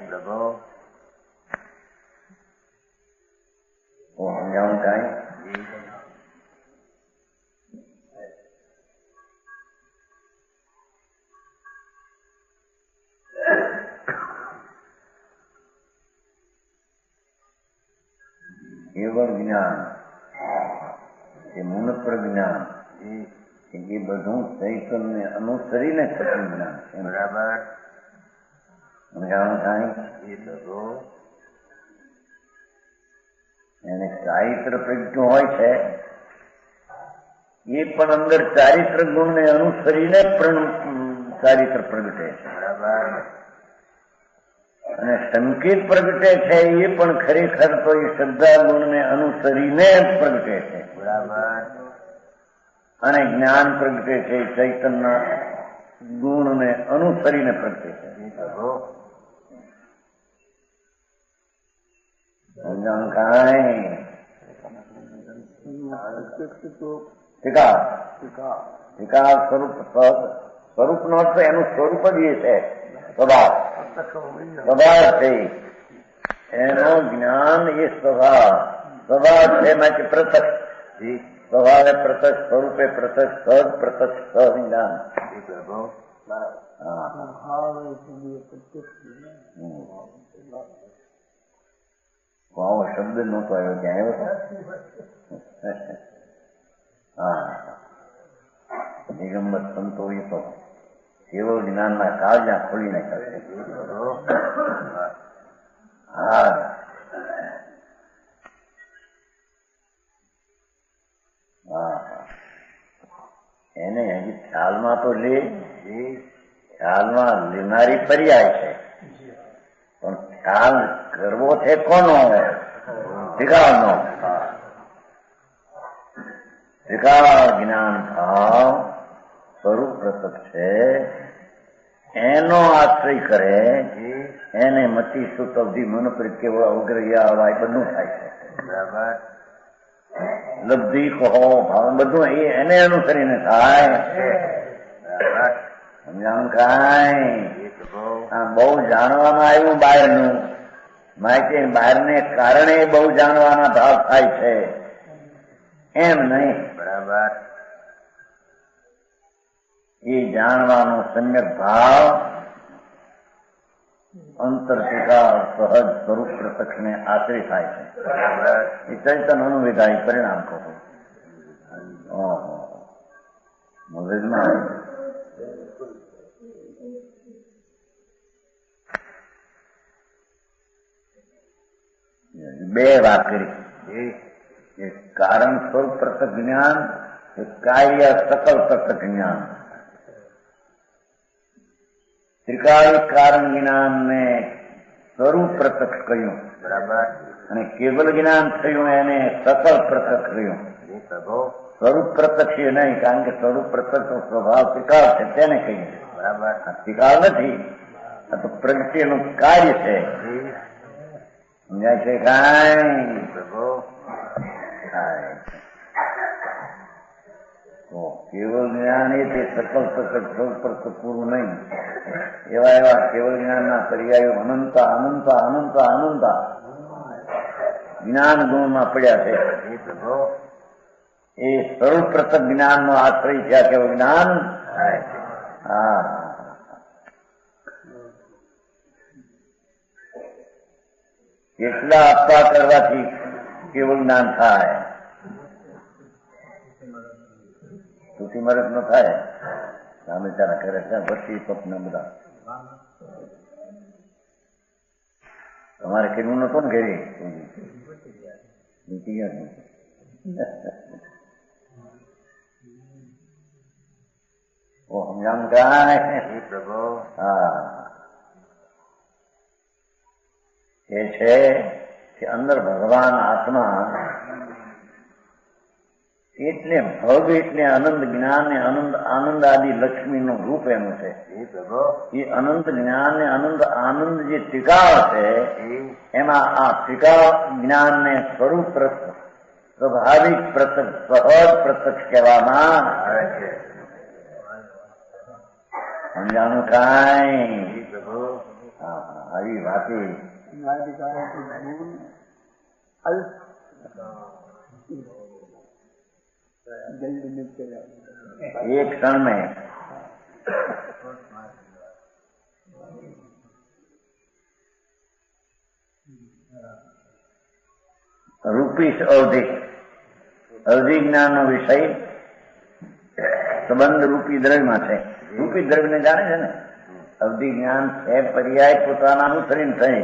સમજાણું કાંઈ? કેવળ જ્ઞાન એ મૂળ પ્રજ્ઞાન એ બધું ચૈતન્ય અનુસરીને થતું જ્ઞાન છે. બરાબર? સમજાણું કાંઈ? એને ચારિત્ર પ્રજ્ઞ હોય છે એ પણ અંદર ચારિત્ર ગુણને અનુસરીને ચારિત્ર પ્રગટે છે. બરાબર? અને સંકેત પ્રગટે છે એ પણ ખરેખર તો એ શ્રદ્ધા ગુણને અનુસરીને પ્રગટે છે. બરાબર? અને જ્ઞાન પ્રગટે છે એ ચૈતન્ય ગુણને અનુસરીને પ્રગટે છે. સમજાણું કાંઈ? ટીકા સ્વરૂપનો અર્થ એનું સ્વરૂપ જ એ છે. સ્વભાવ છે એનો જ્ઞાન એ સ્વભાવ છે. માટે પ્રત્યક્ષ સ્વભાવે પ્રત્યક્ષ સ્વરૂપે પ્રત્યક્ષ સહજ પ્રત્યક્ષ સહજ્ઞાન. આવો શબ્દ નહોતો આવ્યો ત્યાં આવ્યો. હા, દિગંબર સંતો એ તો કેવળ જ્ઞાનના કાળજા ખોલી નાખ્યા. હા, એને હજી ખ્યાલમાં તો લે, ખ્યાલમાં લેનારી પર્યાય છે, પણ ખ્યાલ કરવો છે કોનો? ત્રિકાળનો. ત્રિકાળ જ્ઞાન ભાવ સ્વરૂપ પ્રત્યક્ષ છે એનો આશ્રય કરે એને મતિ સુત અવધિ મનોપ્રિત કેવળ અવગ્રહ્યા હવાય બધું થાય છે. બરાબર? લબ્ધિ કહો ભાવ બધું એને અનુસરીને થાય. સમજાણું કાંઈ? બહુ જાણવામાં આવ્યું બહારનું માહિતી, બહારને કારણે બહુ જાણવાના ભાવ થાય છે એમ નહીં. બરાબર? એ જાણવાનો સમ્યક ભાવ અંતરટીકા સહજ સ્વરૂપ પ્રત્યક્ષ ને આશ્રય થાય છે. એ ચૈતન અનુવિધાય પરિણામ કહો. મગજમાં બે વાત કરી. એક કારણ સ્વરૂપ પ્રત્યક્ષ જ્ઞાન, એક કાર્ય સકલ પ્રત્યક્ષ જ્ઞાન. ત્રિકાળી કારણ જ્ઞાન ને સ્વરૂપ પ્રત્યક્ષ કહ્યું. બરાબર? અને કેવલ જ્ઞાન થયું એને સકલ પ્રત્યક્ષ કહ્યું. સ્વરૂપ પ્રત્યક્ષ નહીં, કારણ કે સ્વરૂપ પ્રત્યક્ષ સ્વભાવ ત્રિકાળ છે તેને કહીએ. બરાબર? ત્રિકાળ નથી, આ તો પ્રગતિનું કાર્ય છે. સમજાય છે કાંઈ? કેવળ જ્ઞાન એ તે સકલ પ્રત્યક્ષ પ્રત્યક્ષ પૂરું નહીં. એવા એવા કેવળ જ્ઞાનના પર્યાયો અનંત અનંત અનંત અનંત જ્ઞાન ગુણમાં પડ્યા છે. એ સ્વરૂપ પ્રત્યક્ષ જ્ઞાનનો આશ્રય છે આ કેવળ જ્ઞાન. હા, કેટલા આપવા કરવાથી કેવળ જ્ઞાન થાય? સુખી મરદ ન થાય. સામે તારા કરે છે વસ્તી સ્વપ્ન બધા. તમારે કેવું નતો ને ઘરે નીકળી ગયા. ઓ સમજાણ કાંઈ? હા, એ છે કે અંદર ભગવાન આત્મા એટલે ભગ એટલે અનંત જ્ઞાન ને આનંદ આદિ લક્ષ્મીનું રૂપ એનું છે. એ અનંત જ્ઞાન ને આનંદ જે ટીકાળ છે એમાં આ ટીકાળ જ્ઞાન ને સ્વરૂપ પ્રત્યક્ષ સ્વાભાવિક પ્રત્યક્ષ સહજ પ્રત્યક્ષ કહેવામાં આવે છે. સમજાણું કાંઈ? આવી વાતી एक क्षण में रूपी अवधि ज्ञान नो विषय संबंध रूपी द्रव्य में है. रूपी द्रव्य ने जाने છે ને અવધિ જ્ઞાન છે પર્યાય પોતાના અનુસરીને થઈ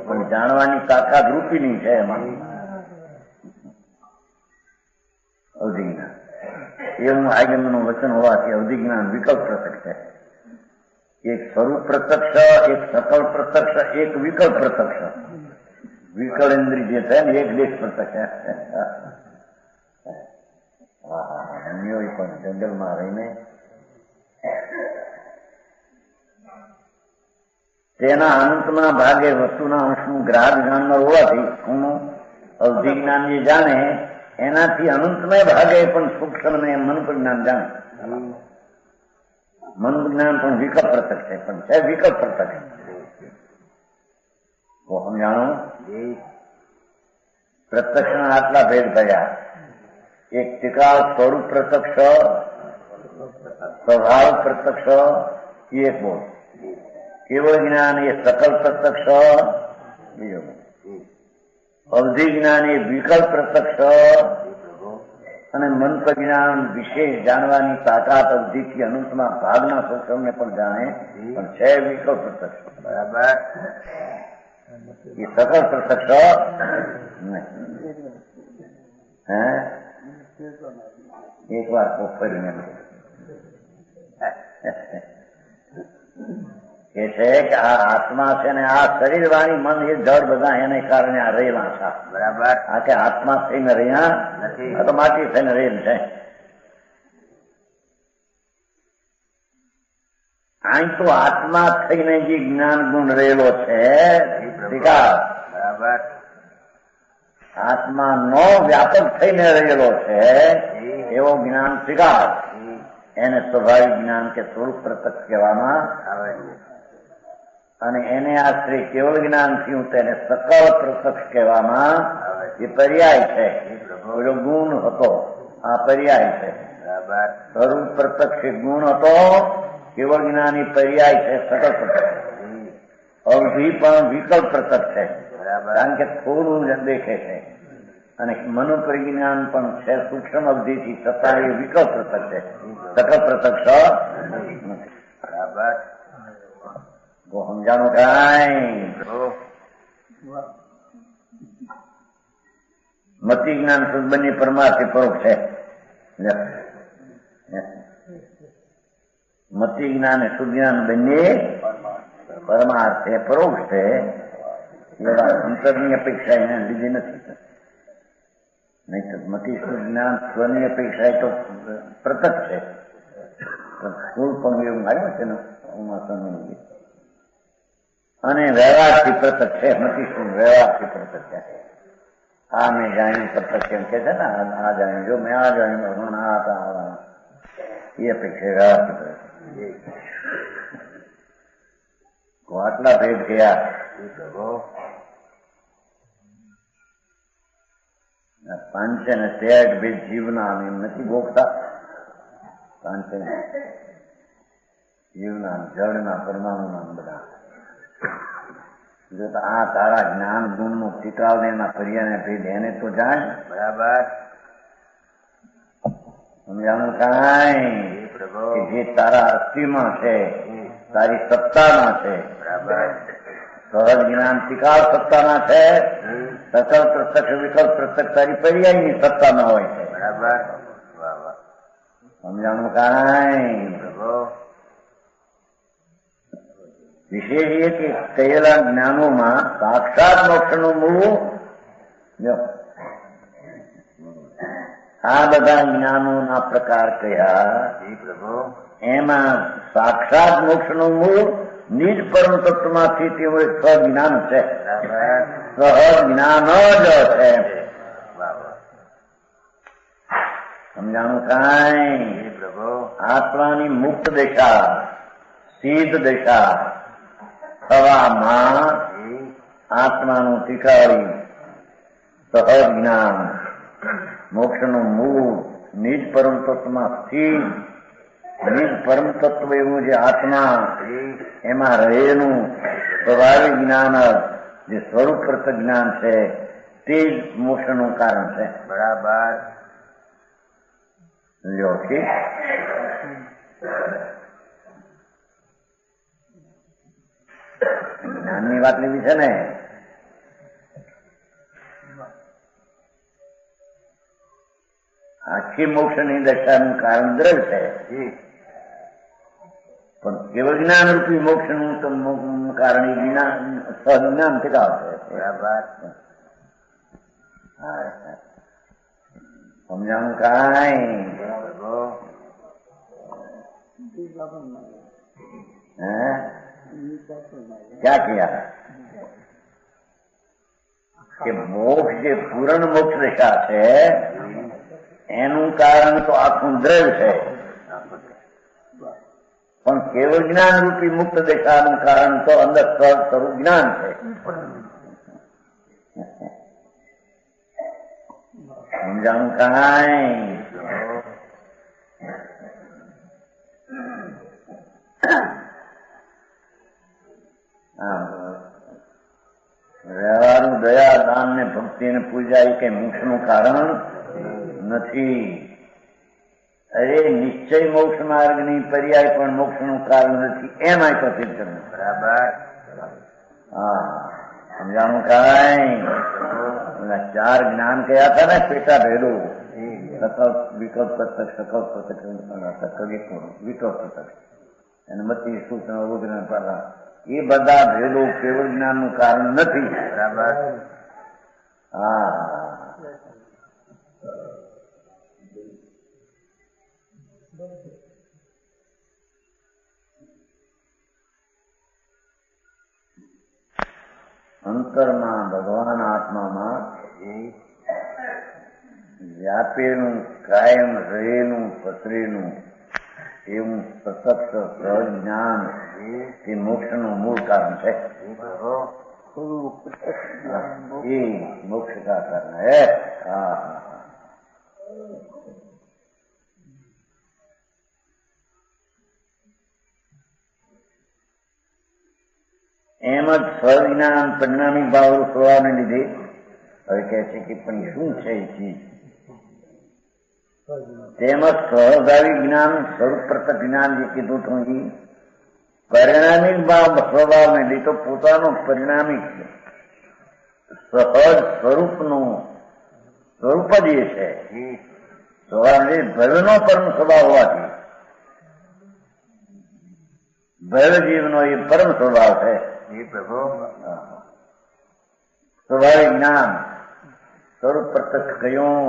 પણ જાણવાની તાકાત રૂપીની છે એમાં અવધિ જ્ઞાન એવું આગમનું વચન હોવાથી અવધિ જ્ઞાન વિકલ્પ પ્રત્યક્ષ છે. એક સ્વરૂપ પ્રત્યક્ષ, એક સકલ પ્રત્યક્ષ, એક વિકલ્પ પ્રત્યક્ષ. વિકલ ઇન્દ્રિય જે છે ને એક દેશ પ્રત્યક્ષ. અન્યો પણ જંગલમાં રહીને તેના અંતના ભાગે વસ્તુના અંશનું ગ્રાહક જાણનાર હોવાથી હું અવધિ જ્ઞાન જે જાણે એનાથી અનંતમય ભાગે પણ સૂક્ષ્મ ને મન જ્ઞાન જાણે. મન જ્ઞાન પણ વિકલ્પ પ્રત્યક્ષ છે પણ છે વિકલ્પ પ્રત્યક્ષ. સમજાણો? પ્રત્યક્ષના આટલા ભેદ થયા. એક ટીકાળ સ્વરૂપ પ્રત્યક્ષ, સ્વભાવ પ્રત્યક્ષ એ એક બોલ. કેવળ જ્ઞાન એ સકલ પ્રત્યક્ષ બીજો બોલ. અવધિ જ્ઞાન એ વિકલ્પ પ્રત્યક્ષ અને મંત્ર જ્ઞાન વિશેષ જાણવાની તાકાત અવધિથી અનંતમાં ભાગના સૂક્ષ્મને પણ જાણે પણ છે વિકલ્પ પ્રત્યક્ષ. બરાબર? એ સકલ પ્રત્યક્ષ હે એક વાર ફરીને કે છે કે આ આત્મા છે ને આ શરીર વાણી મન એ જળ બધા એને કારણે આ રહેલા છે. બરાબર? આ કે આત્મા થઈને રહ્યા નથી, આ તો માટી થઈને રહેલ છે. અહીં તો આત્મા થઈને જે જ્ઞાન ગુણ રહેલો છે બરાબર આત્મા નો વ્યાપક થઈને રહેલો છે એવો જ્ઞાન સ્વીકાર એને સ્વાભાવિક જ્ઞાન કે સ્વરૂપ પ્રત્યક્ષ કહેવામાં આવે છે. અને એને આશ્રય કેવળ જ્ઞાન થયું તેને સકલ પ્રત્યક્ષ કહેવામાં આવે. એ પર્યાય છે. પેલો ગુણ હતો આ પર્યાય છે. બરાબર? સ્વરૂપ પ્રત્યક્ષ ગુણ હતો, કેવળ જ્ઞાની પર્યાય છે સકલ પ્રત્યક્ષ. અવધિ પણ વિકલ્પ પ્રત્યક્ષ છે. બરાબર? કારણ કે થોડું જ દેખે છે અને મનોપરિજ્ઞાન પણ છે સૂક્ષ્મ અવધિથી છતાં એ વિકલ્પ પ્રત્યક્ષ છે, સકલ પ્રત્યક્ષ નથી. બરાબર? સમજાણું કાંઈ? મતિ જ્ઞાન બંને પરમાર્થી પરોક્ષ છે. મતિ જ્ઞાન અને શુદ્ધ જ્ઞાન બંને પરમાર્થ છે, પરોક્ષ છે. એવા અંતરની અપેક્ષા એને લીધી નથી. નહીં તો મતિ શુદ્ધ જ્ઞાન સ્વની અપેક્ષા તો પ્રત્યક્ષ છે. સ્થૂળ પણ એવું આવ્યું છે ને અને વ્યવહારથી પ્રત્યક્ષ છે. મતિ શુદ્ધ વ્યવહારથી પ્રત્યક્ષ છે. આ મેં જાણ્યું પ્રત્યક્ષ એમ કે છે ને આ જાણ્યું, જો મેં આ જાણ્યું હમણાં આ હતા એ અપેક્ષા વ્યવહારથી પ્રત્યક્ષ. આટલા ભેદ ગયા. પાંચ ને તેર ભેદ જીવના એમ નથી ભોગતા. પાંચ જીવના, જળના, પરમાણુના બધા. જો તો આ તારા જ્ઞાન ગુણનું ટીકાવ એના પર્યાને ભેદ એને તો જાણ. બરાબર? સમજાણું કાંઈ? કે જે તારા અસ્થિમાં છે, તારી સત્તામાં છે. બરાબર? સહજ જ્ઞાન ટીકાવ સત્તામાં છે, સકલ પ્રત્યક્ષ વિકલ્પ પ્રત્યક્ષ તારી પર્યાયની સત્તામાં હોય છે. બરાબર? સમજાણું કાંઈ? વિશેષ એ કે કહેલા જ્ઞાનોમાં સાક્ષાત મોક્ષનું મૂળ જો આ બધા જ્ઞાનોના પ્રકાર કયા પ્રભુ એમાં સાક્ષાત મોક્ષનું મૂળ નિજ પરમ તત્વમાંથી તેવું એક સજ્ઞાન છે. સહજ્ઞાન જ છે. સમજાણું કાંઈ પ્રભુ આત્માની મુક્ત દશા સિદ્ધ દશા થવામાં આત્માનું શીખાડી સહજ જ્ઞાન મોક્ષનું મૂળ નિજ પરમ તત્વમાં સ્થિત નિજ પરમ તત્વ એવું જે આત્મા એમાં રહેલું સ્વાભાવિક જ્ઞાન જે સ્વરૂપ પ્રત જ્ઞાન છે તે જ મોક્ષનું કારણ છે. બરાબર લ્યો ઠીક. જ્ઞાનની વાત લેવી છે ને. આખી મોક્ષની દશાનું કારણ દ્રવ્ય છે પણ કેવળ જ્ઞાન રૂપી મોક્ષનું કારણ સજ્ઞાન ટીકાવ છે. બરાબર સમજાણું કાંઈ ક્યાં કિયા કે મોક્ષ જે પૂર્ણ મોક્ષ દશા છે એનું કારણ તો આખું દ્રવ્ય છે પણ કેવળ જ્ઞાન રૂપી મુક્ત દશાનું કારણ તો અંદર સ્વરૂપ જ્ઞાન છે. સમજાણું કાંઈ વ્યવહારનું દયા દાન ને ભક્તિ ને પૂજા એ કઈ મોક્ષનું કારણ નથી. અરે નિશ્ચય મોક્ષ માર્ગની પર્યાય પણ મોક્ષનું કારણ નથી એમ આ કથિત કરવું. બરાબર હા સમજાણું કાંઈ. ચાર જ્ઞાન કયા હતા ને પેટા ભેદો વિકલ્પ પ્રત્યક્ષ સકલ પ્રત્યક્ષ વિકલ્પ પ્રત્યક્ષ અને મતિ સૂચન વગેરે પાલા એ બધા ભેદો કેવળ જ્ઞાનનું કારણ નથી. બરાબર હા અંતરમાં ભગવાન આત્મામાં વ્યાપેલું કાયમ રહેલું પસરેલું એવું પ્રત્યક્ષ સહજ જ્ઞાન એ મોક્ષનું મૂળ કારણ છે. એ મોક્ષ કા કારણ હે. હા એમ જ સજ્ઞાન પરિણામી ભાવ સ્વભાવને લીધે હવે કહે છે કે પણ શું છે એ ચીજ તેમજ સ્વભાવિક જ્ઞાન સ્વરૂપ પ્રત્યક્ષ જ્ઞાન જે કીધું હતું એ પરિણામિક ભાવ સ્વભાવને લીધે પોતાનો પરિણામિક સહજ સ્વરૂપનું સ્વરૂપ જ એ છે. સ્વભાવ ભયનો પરમ સ્વભાવ હોવાથી ભય જીવનો એ પરમ સ્વભાવ છે. પ્રભુ સ્વાભાવિક જ્ઞાન સ્વરૂપ પ્રત્યક્ષ કયું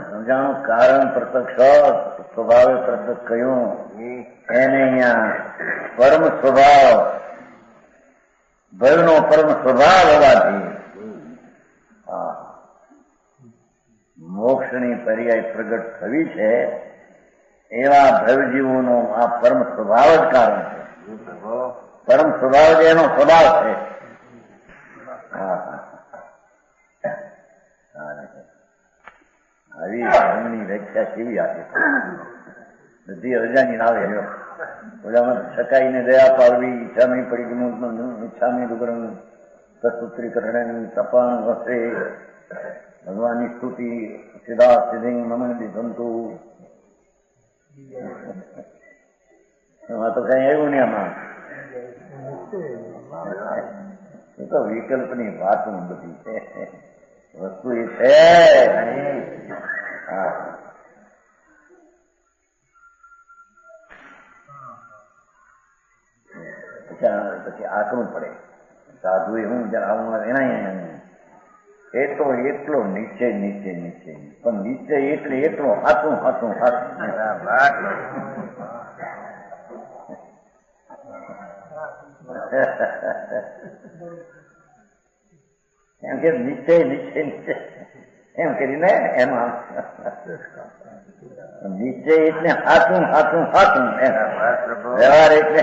સમજાણું કારણ પ્રત્યક્ષ સ્વભાવે પ્રત્યક્ષ કયું એને અહીંયા પરમ સ્વભાવ ભયનો પરમ સ્વભાવ હોવાથી મોક્ષની પર્યાય પ્રગટ થવી છે એવા ભવજીવોનો આ પરમ સ્વભાવ જ કારણ છે. પરમ સ્વભાવ એનો સ્વભાવ છે. આવી ધર્મની વ્યાખ્યા કેવી આપે બધી અજાની આવે ઓલામાં સકાઈને દયા પાડવી ઈચ્છામી પડી ઈચ્છામી રૂબરમ સસૂત્રીકરણ તપાન વસે ભગવાનની સ્તુતિ સીધા સિદ્ધિ મમની સંતુ એમાં તો કઈ આવ્યું નહીં. આમાં એ તો વિકલ્પની વાતો બધી છે. વસ્તુ એ છે. હા પછી આકરું પડે. સાધુ હું આવું એના એટલો એટલો નીચે નીચે નીચે પણ નીચે એટલે એટલો હાથું હાથું હાથું એમ કે નીચે નીચે નીચે એમ કરીને એમાં નીચે એટલે હાથું હાથું હાથું વ્યવહાર એટલે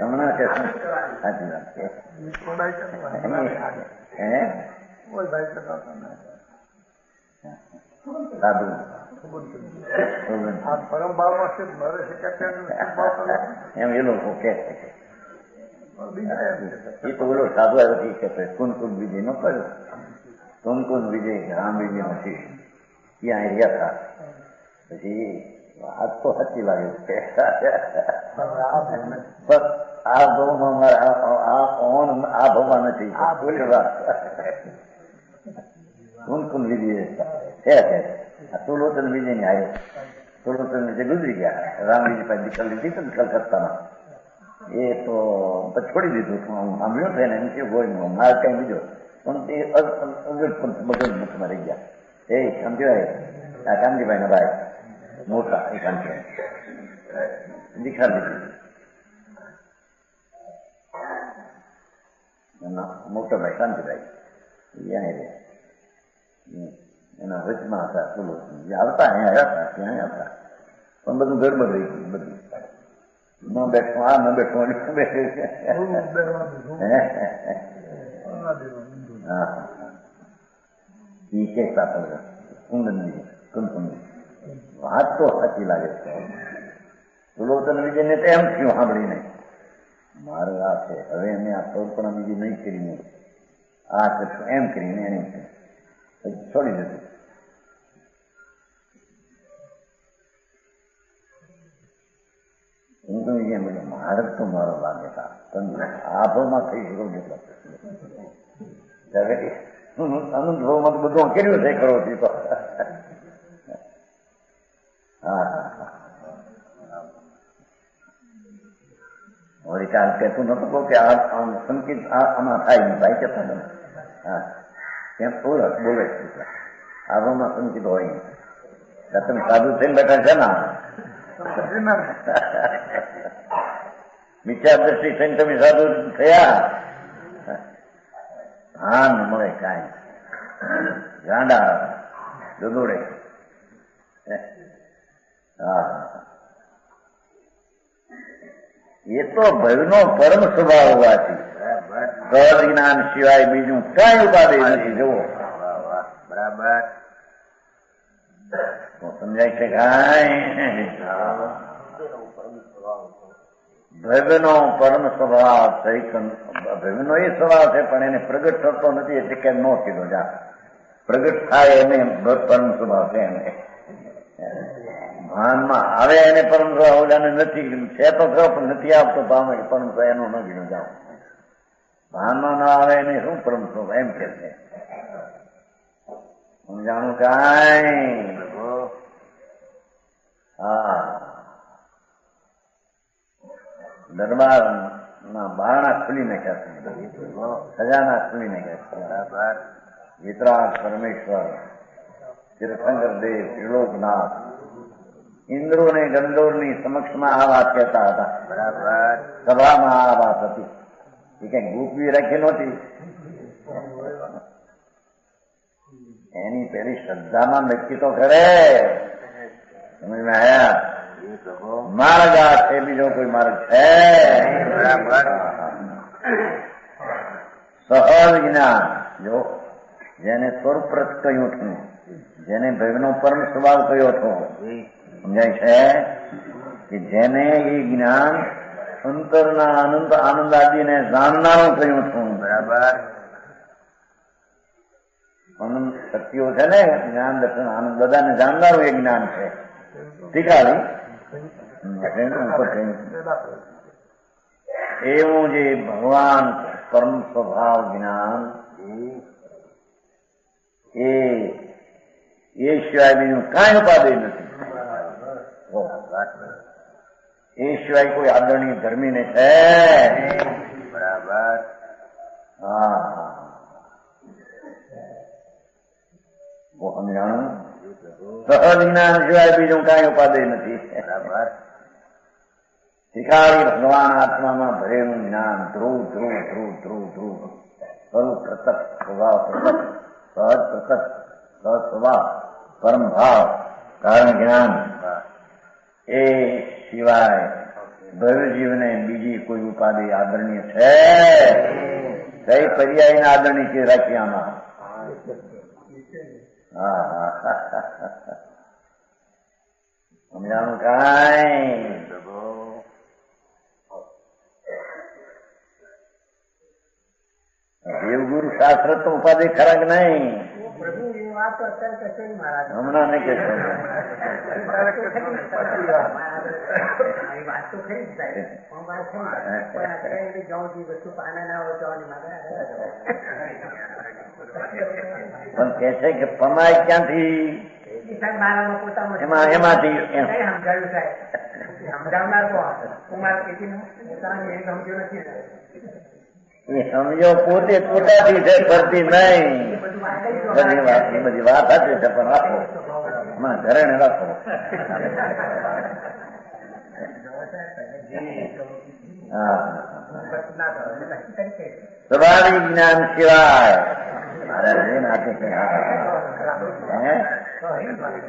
હમણાં કે સાચી વાત છે. સાધુ એમ એ લોકો કે એ તો બોલો સાધુ આવ્યો કે કુનકુન વિજય નો કર્યો. કુનકુન વિજય રામ વિજય નો શિષ્ય ત્યાં રહ્યા હતા. પછી વાત તો સાચી લાગે છે. બસ આ ભાવમાં આ ભાવમાં નથી બોલી વાત. કુનકુન વિજય છે સુલોચન વિજય ની આવ્યો. સુલોચન વિજય ગુજરી ગયા. રામ વિજય પાસે દીકલ લીધી તો કલકત્તામાં એ તો છોડી દીધું. હું સાંભળ્યું છે ને એમ કે ગોળનું મારે કઈ બીજો પણ તે બગડ મુખમાં રહી ગયા. એ સમજવાય આ કામજીભાઈ ના ભાઈ મોટા એ કામ છે દીખા દીધી મોટો ભાઈ કાંતિભાઈ ત્યાં રે એના વચમાં હતા. બોલો આવતા અહીંયા હતા ત્યાં આવતા પણ બધું ગડબડ રહી ગયું. બધું ન બેઠું આ ન બેઠું એ કે કુંદનજી કુંદનજી વાત તો સાચી લાગે છે. સુલોચન વિજયને તો એમ થયું સાંભળીને મારે આ છે હવે એને આ થોડપણા બીજી નહીં કરીને આ કરશું એમ કરીને એને છોડી દીધું. હું તો એમ મારે તો મારો લાગે આભામાં થઈ શકો અનંત ભાવમાં તો બધું કર્યું છે કરો છો તો વળી કાલ કહેતું નતું કહું કે આ સંકેત આમાં થાય નહીં ભાઈ કહેતા ને હા ત્યાં થોડું બોલે આભામાં સંકેત હોય નહીં. તમે સાધુ થઈને બેઠા છે ને મિથ્યા દ્રષ્ટિ થઈને તમે સાધુ થયા ભાન મળે કાંઈ ગાંડા દોડે. હા એ તો ભયનો પરમ સ્વભાવ હોવાથી સહજ જ્ઞાન સિવાય બીજું કઈ ઉપાધિ નથી. જુઓ બરાબર સમજાય છે કાંઈ? ભયનો પરમ સ્વભાવ ભયનો એ સ્વભાવ છે પણ એને પ્રગટ થતો નથી એટલે કે નો કીધો જા પ્રગટ થાય એને પરમ સ્વભાવ છે. એને ભાનમાં આવે એને પરમ સ્વભાવ ઓલાને નથી છે તો કહો પણ નથી આવતો ભાવ પરમ સ્વભાવ એનો ન કીધો જાઓ. ભાનમાં ના આવે એને શું પરમ સ્વભાવ એમ કે છે. સમજાણું કાંઈ? હા દરબાર ના બારણા ખુલી નાખ્યા, ખજાના ખુલી નાખ્યા. વિતરાગ પરમેશ્વર તીર્થંકર દેવ ત્રિલોકનાથ ઇન્દ્રો ને ગંદોર ની સમક્ષમાં આ વાત કહેતા હતા. બરાબર સભામાં આ વાત હતી. એ કઈ ગોપવી રાખી નહોતી. એની પેલી શ્રદ્ધામાં નક્કી તો કરે. સમજમાં આવ્યા? માર્ગ આ છે, બીજો કોઈ માર્ગ છે? સહજ જ્ઞાન જો જેને સ્વરૂપરત કહ્યું હતું, જેને ભયનો પરમ સ્વભાવ કહ્યો હતો, સમજાય છે કે જેને એ જ્ઞાન અંતરના આનંદ આનંદ આદિને જાણનારું કહ્યું હતું. બરાબર આનંદ શક્તિઓ છે ને, જ્ઞાન દર્શન આનંદ બધાને જાણનારું એ જ્ઞાન છે. શીખાડી એવું જે ભગવાન પરમ સ્વભાવ જ્ઞાન એ સિવાય બીજું કાંઈ ઉપાધિ નથી. એ સિવાય કોઈ આદરણીય ધર્મી ને છે? બરાબર. હા, સમજાણું? સહજ જ્ઞાન સિવાય બીજું કાંઈ ઉપાધિ નથી. બરાબર. શિકારી ભગવાન આત્મામાં ભરેલું જ્ઞાન ધ્રુવ ધ્રુવ ધ્રુવ ધ્રુવ ધ્રુવ સ્વરૂપ પ્રત્યક્ષ સ્વભાવ પ્રત્યક્ષ સહજ પ્રત્યક્ષ સહજ સ્વભાવ પરમ ભાવ કારણ જ્ઞાન એ સિવાય ભવજીવને બીજી કોઈ ઉપાધિ આદરણીય છે? કઈ પર્યાયને આદરણી છે રાખી આમાં? હા, સમજાણું કાંઈ? દેવગુરુ શાસ્ત્ર તો ઉપાધિ ખરા કે નહીં? પ્રભુ એ વાત તો અત્યારે કહેશે નહીં મહારાજ. હમણાં નહીં કહેશો. વાત તો ખરી જ સાહેબ, પણ વાત છે પણ અત્યારે જાઉં છું વસ્તુ પાના ના હોય જવાની પણ કે છે કે પમાય ક્યાંથી? એમાંથી સમજાવ્યું સાહેબ, સમજાવનાર કોણ? હું મારા કેટલી પોતાની એમ સમજ્યું નથી. એ સમજો પોતે પોતાથી છે, ફરતી નહીં. બધી વાત હતી છે, પણ રાખો હમણાં ઘરે ને રાખો. સ્વાભાવિક જ્ઞાન સિવાય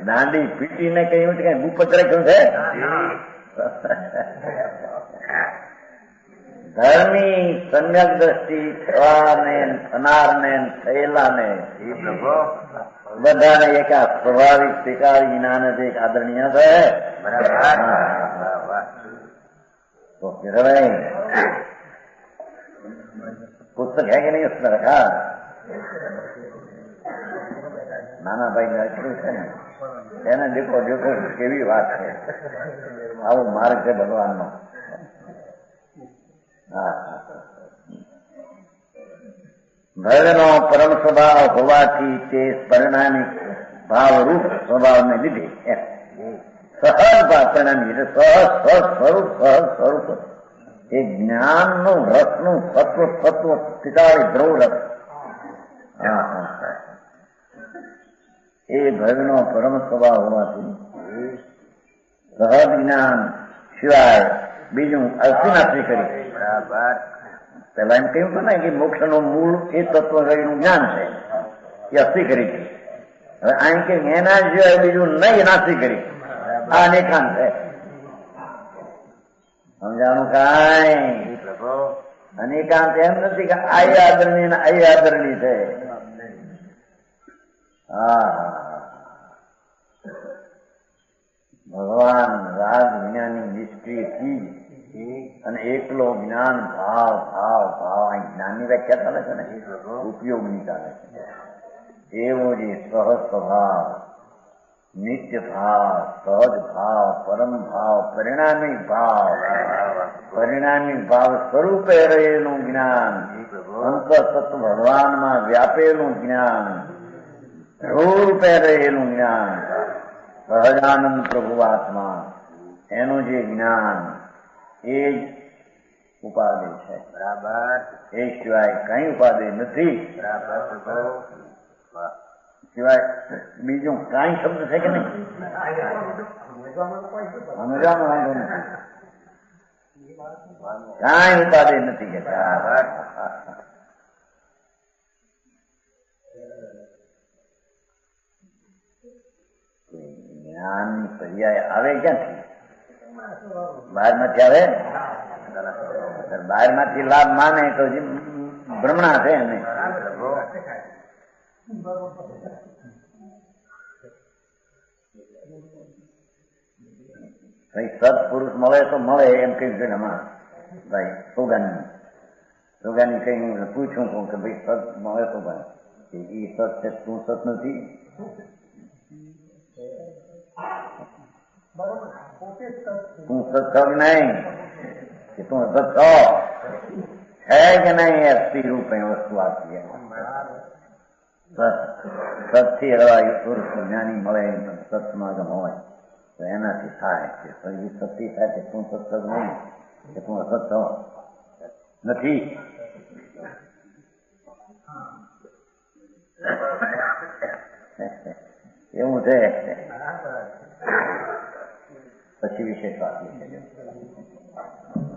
દાંડી પીટીને કહ્યું છે, કઈ ગુપત રાખ્યું છે? ધર્મી સમ્યક દ્રષ્ટિ થવાને થનારને થયેલાને બધાને એક આ સ્વાભાવિક સ્વીકારી જ્ઞાન જ એક આદરણીય છે. તો ભાઈ પુસ્તક હે કે નહીં उसमें रखा? નાના ભાઈ લખ્યું છે ને, એને દેખો દેખો કેવી વાત છે. આવો માર્ગ છે ભગવાનનો. ભયનો પરમ સ્વભાવ હોવાથી તે પરિણામી ભાવરૂપ સ્વભાવને લીધે સહજ ભાવ પરિણામી એટલે સહજ સ્વરૂપ એ જ્ઞાનનું રસનું સત્વ પિતાળી ધ્રુવ રસ એ ભયનો પરમ સ્વભાવ હોવાથી સહજ જ્ઞાન સિવાય બીજું અસ્તિનાથી કરી. બરાબર. પેલા એમ કહ્યું હતું ને કે મોક્ષનું મૂળ એ તત્વનું જ્ઞાન છે, એ અસ્થિ કરી છે. હવે અહીં કે એના સિવાય બીજું નહીં નાસ્તી કરી. આ અનેકાંત છે. સમજાણું કાંઈ? અનેકાંત એમ નથી કે આ આદરણી ને આ આદરણી છે. હા, ભગવાન રાજ વિજ્ઞાની નિષ્ક્રિયથી અને એકલો જ્ઞાન ભાવ ભાવ ભાવ અહીં જ્ઞાનની વ્યાખ્યા ચાલે છે ને, ઉપયોગની ચાલે છે. એવો જે સહજ સ્વભાવ, નિત્ય ભાવ, સહજ ભાવ, પરમ ભાવ, પરિણામી ભાવ સ્વરૂપે રહેલું જ્ઞાન, અંતઃતત્વ ભગવાનમાં વ્યાપેલું જ્ઞાન, રૂપે રહેલું જ્ઞાન, સહજાનંદ પ્રભુ આત્મા, એનું જે જ્ઞાન એ જ ઉપાધિ છે. બરાબર. એ સિવાય કઈ ઉપાધિ નથી. બરાબર. સિવાય બીજું કઈ શબ્દ છે કે નહીં? સમજવામાં વાંધો નથી. કઈ ઉપાધિ નથી કે જ્ઞાનની પર્યાય આવે ક્યાંથી? બહાર માંથી આવે. બહાર માંથી લાભ માને તો ભ્રમણા છે એને. કઈ સત્પુરુષ મળે તો મળે એમ કઈ છે હમણાં ભાઈ સોગાની કઈ હું પૂછું છું કે ભાઈ સત મળે તો ભાઈ એ સત છે, તું સત નથી. તું સત્સંગ નહીં કે તું સત્સંગ છે કે નહીં? અસ્થિ રૂપ વસ્તુ આપી સતથી એવા પુરુષ જ્ઞાની મળે સત્સમાગમ હોય તો એનાથી થાય કે પછી સતી થાય કે તું સત્સંગ નહીં કે તું અસત્ય નથી. એવું છે. પછી વિશેષ વાત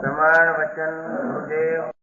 પ્રમાણ વચન ગુરુદેવ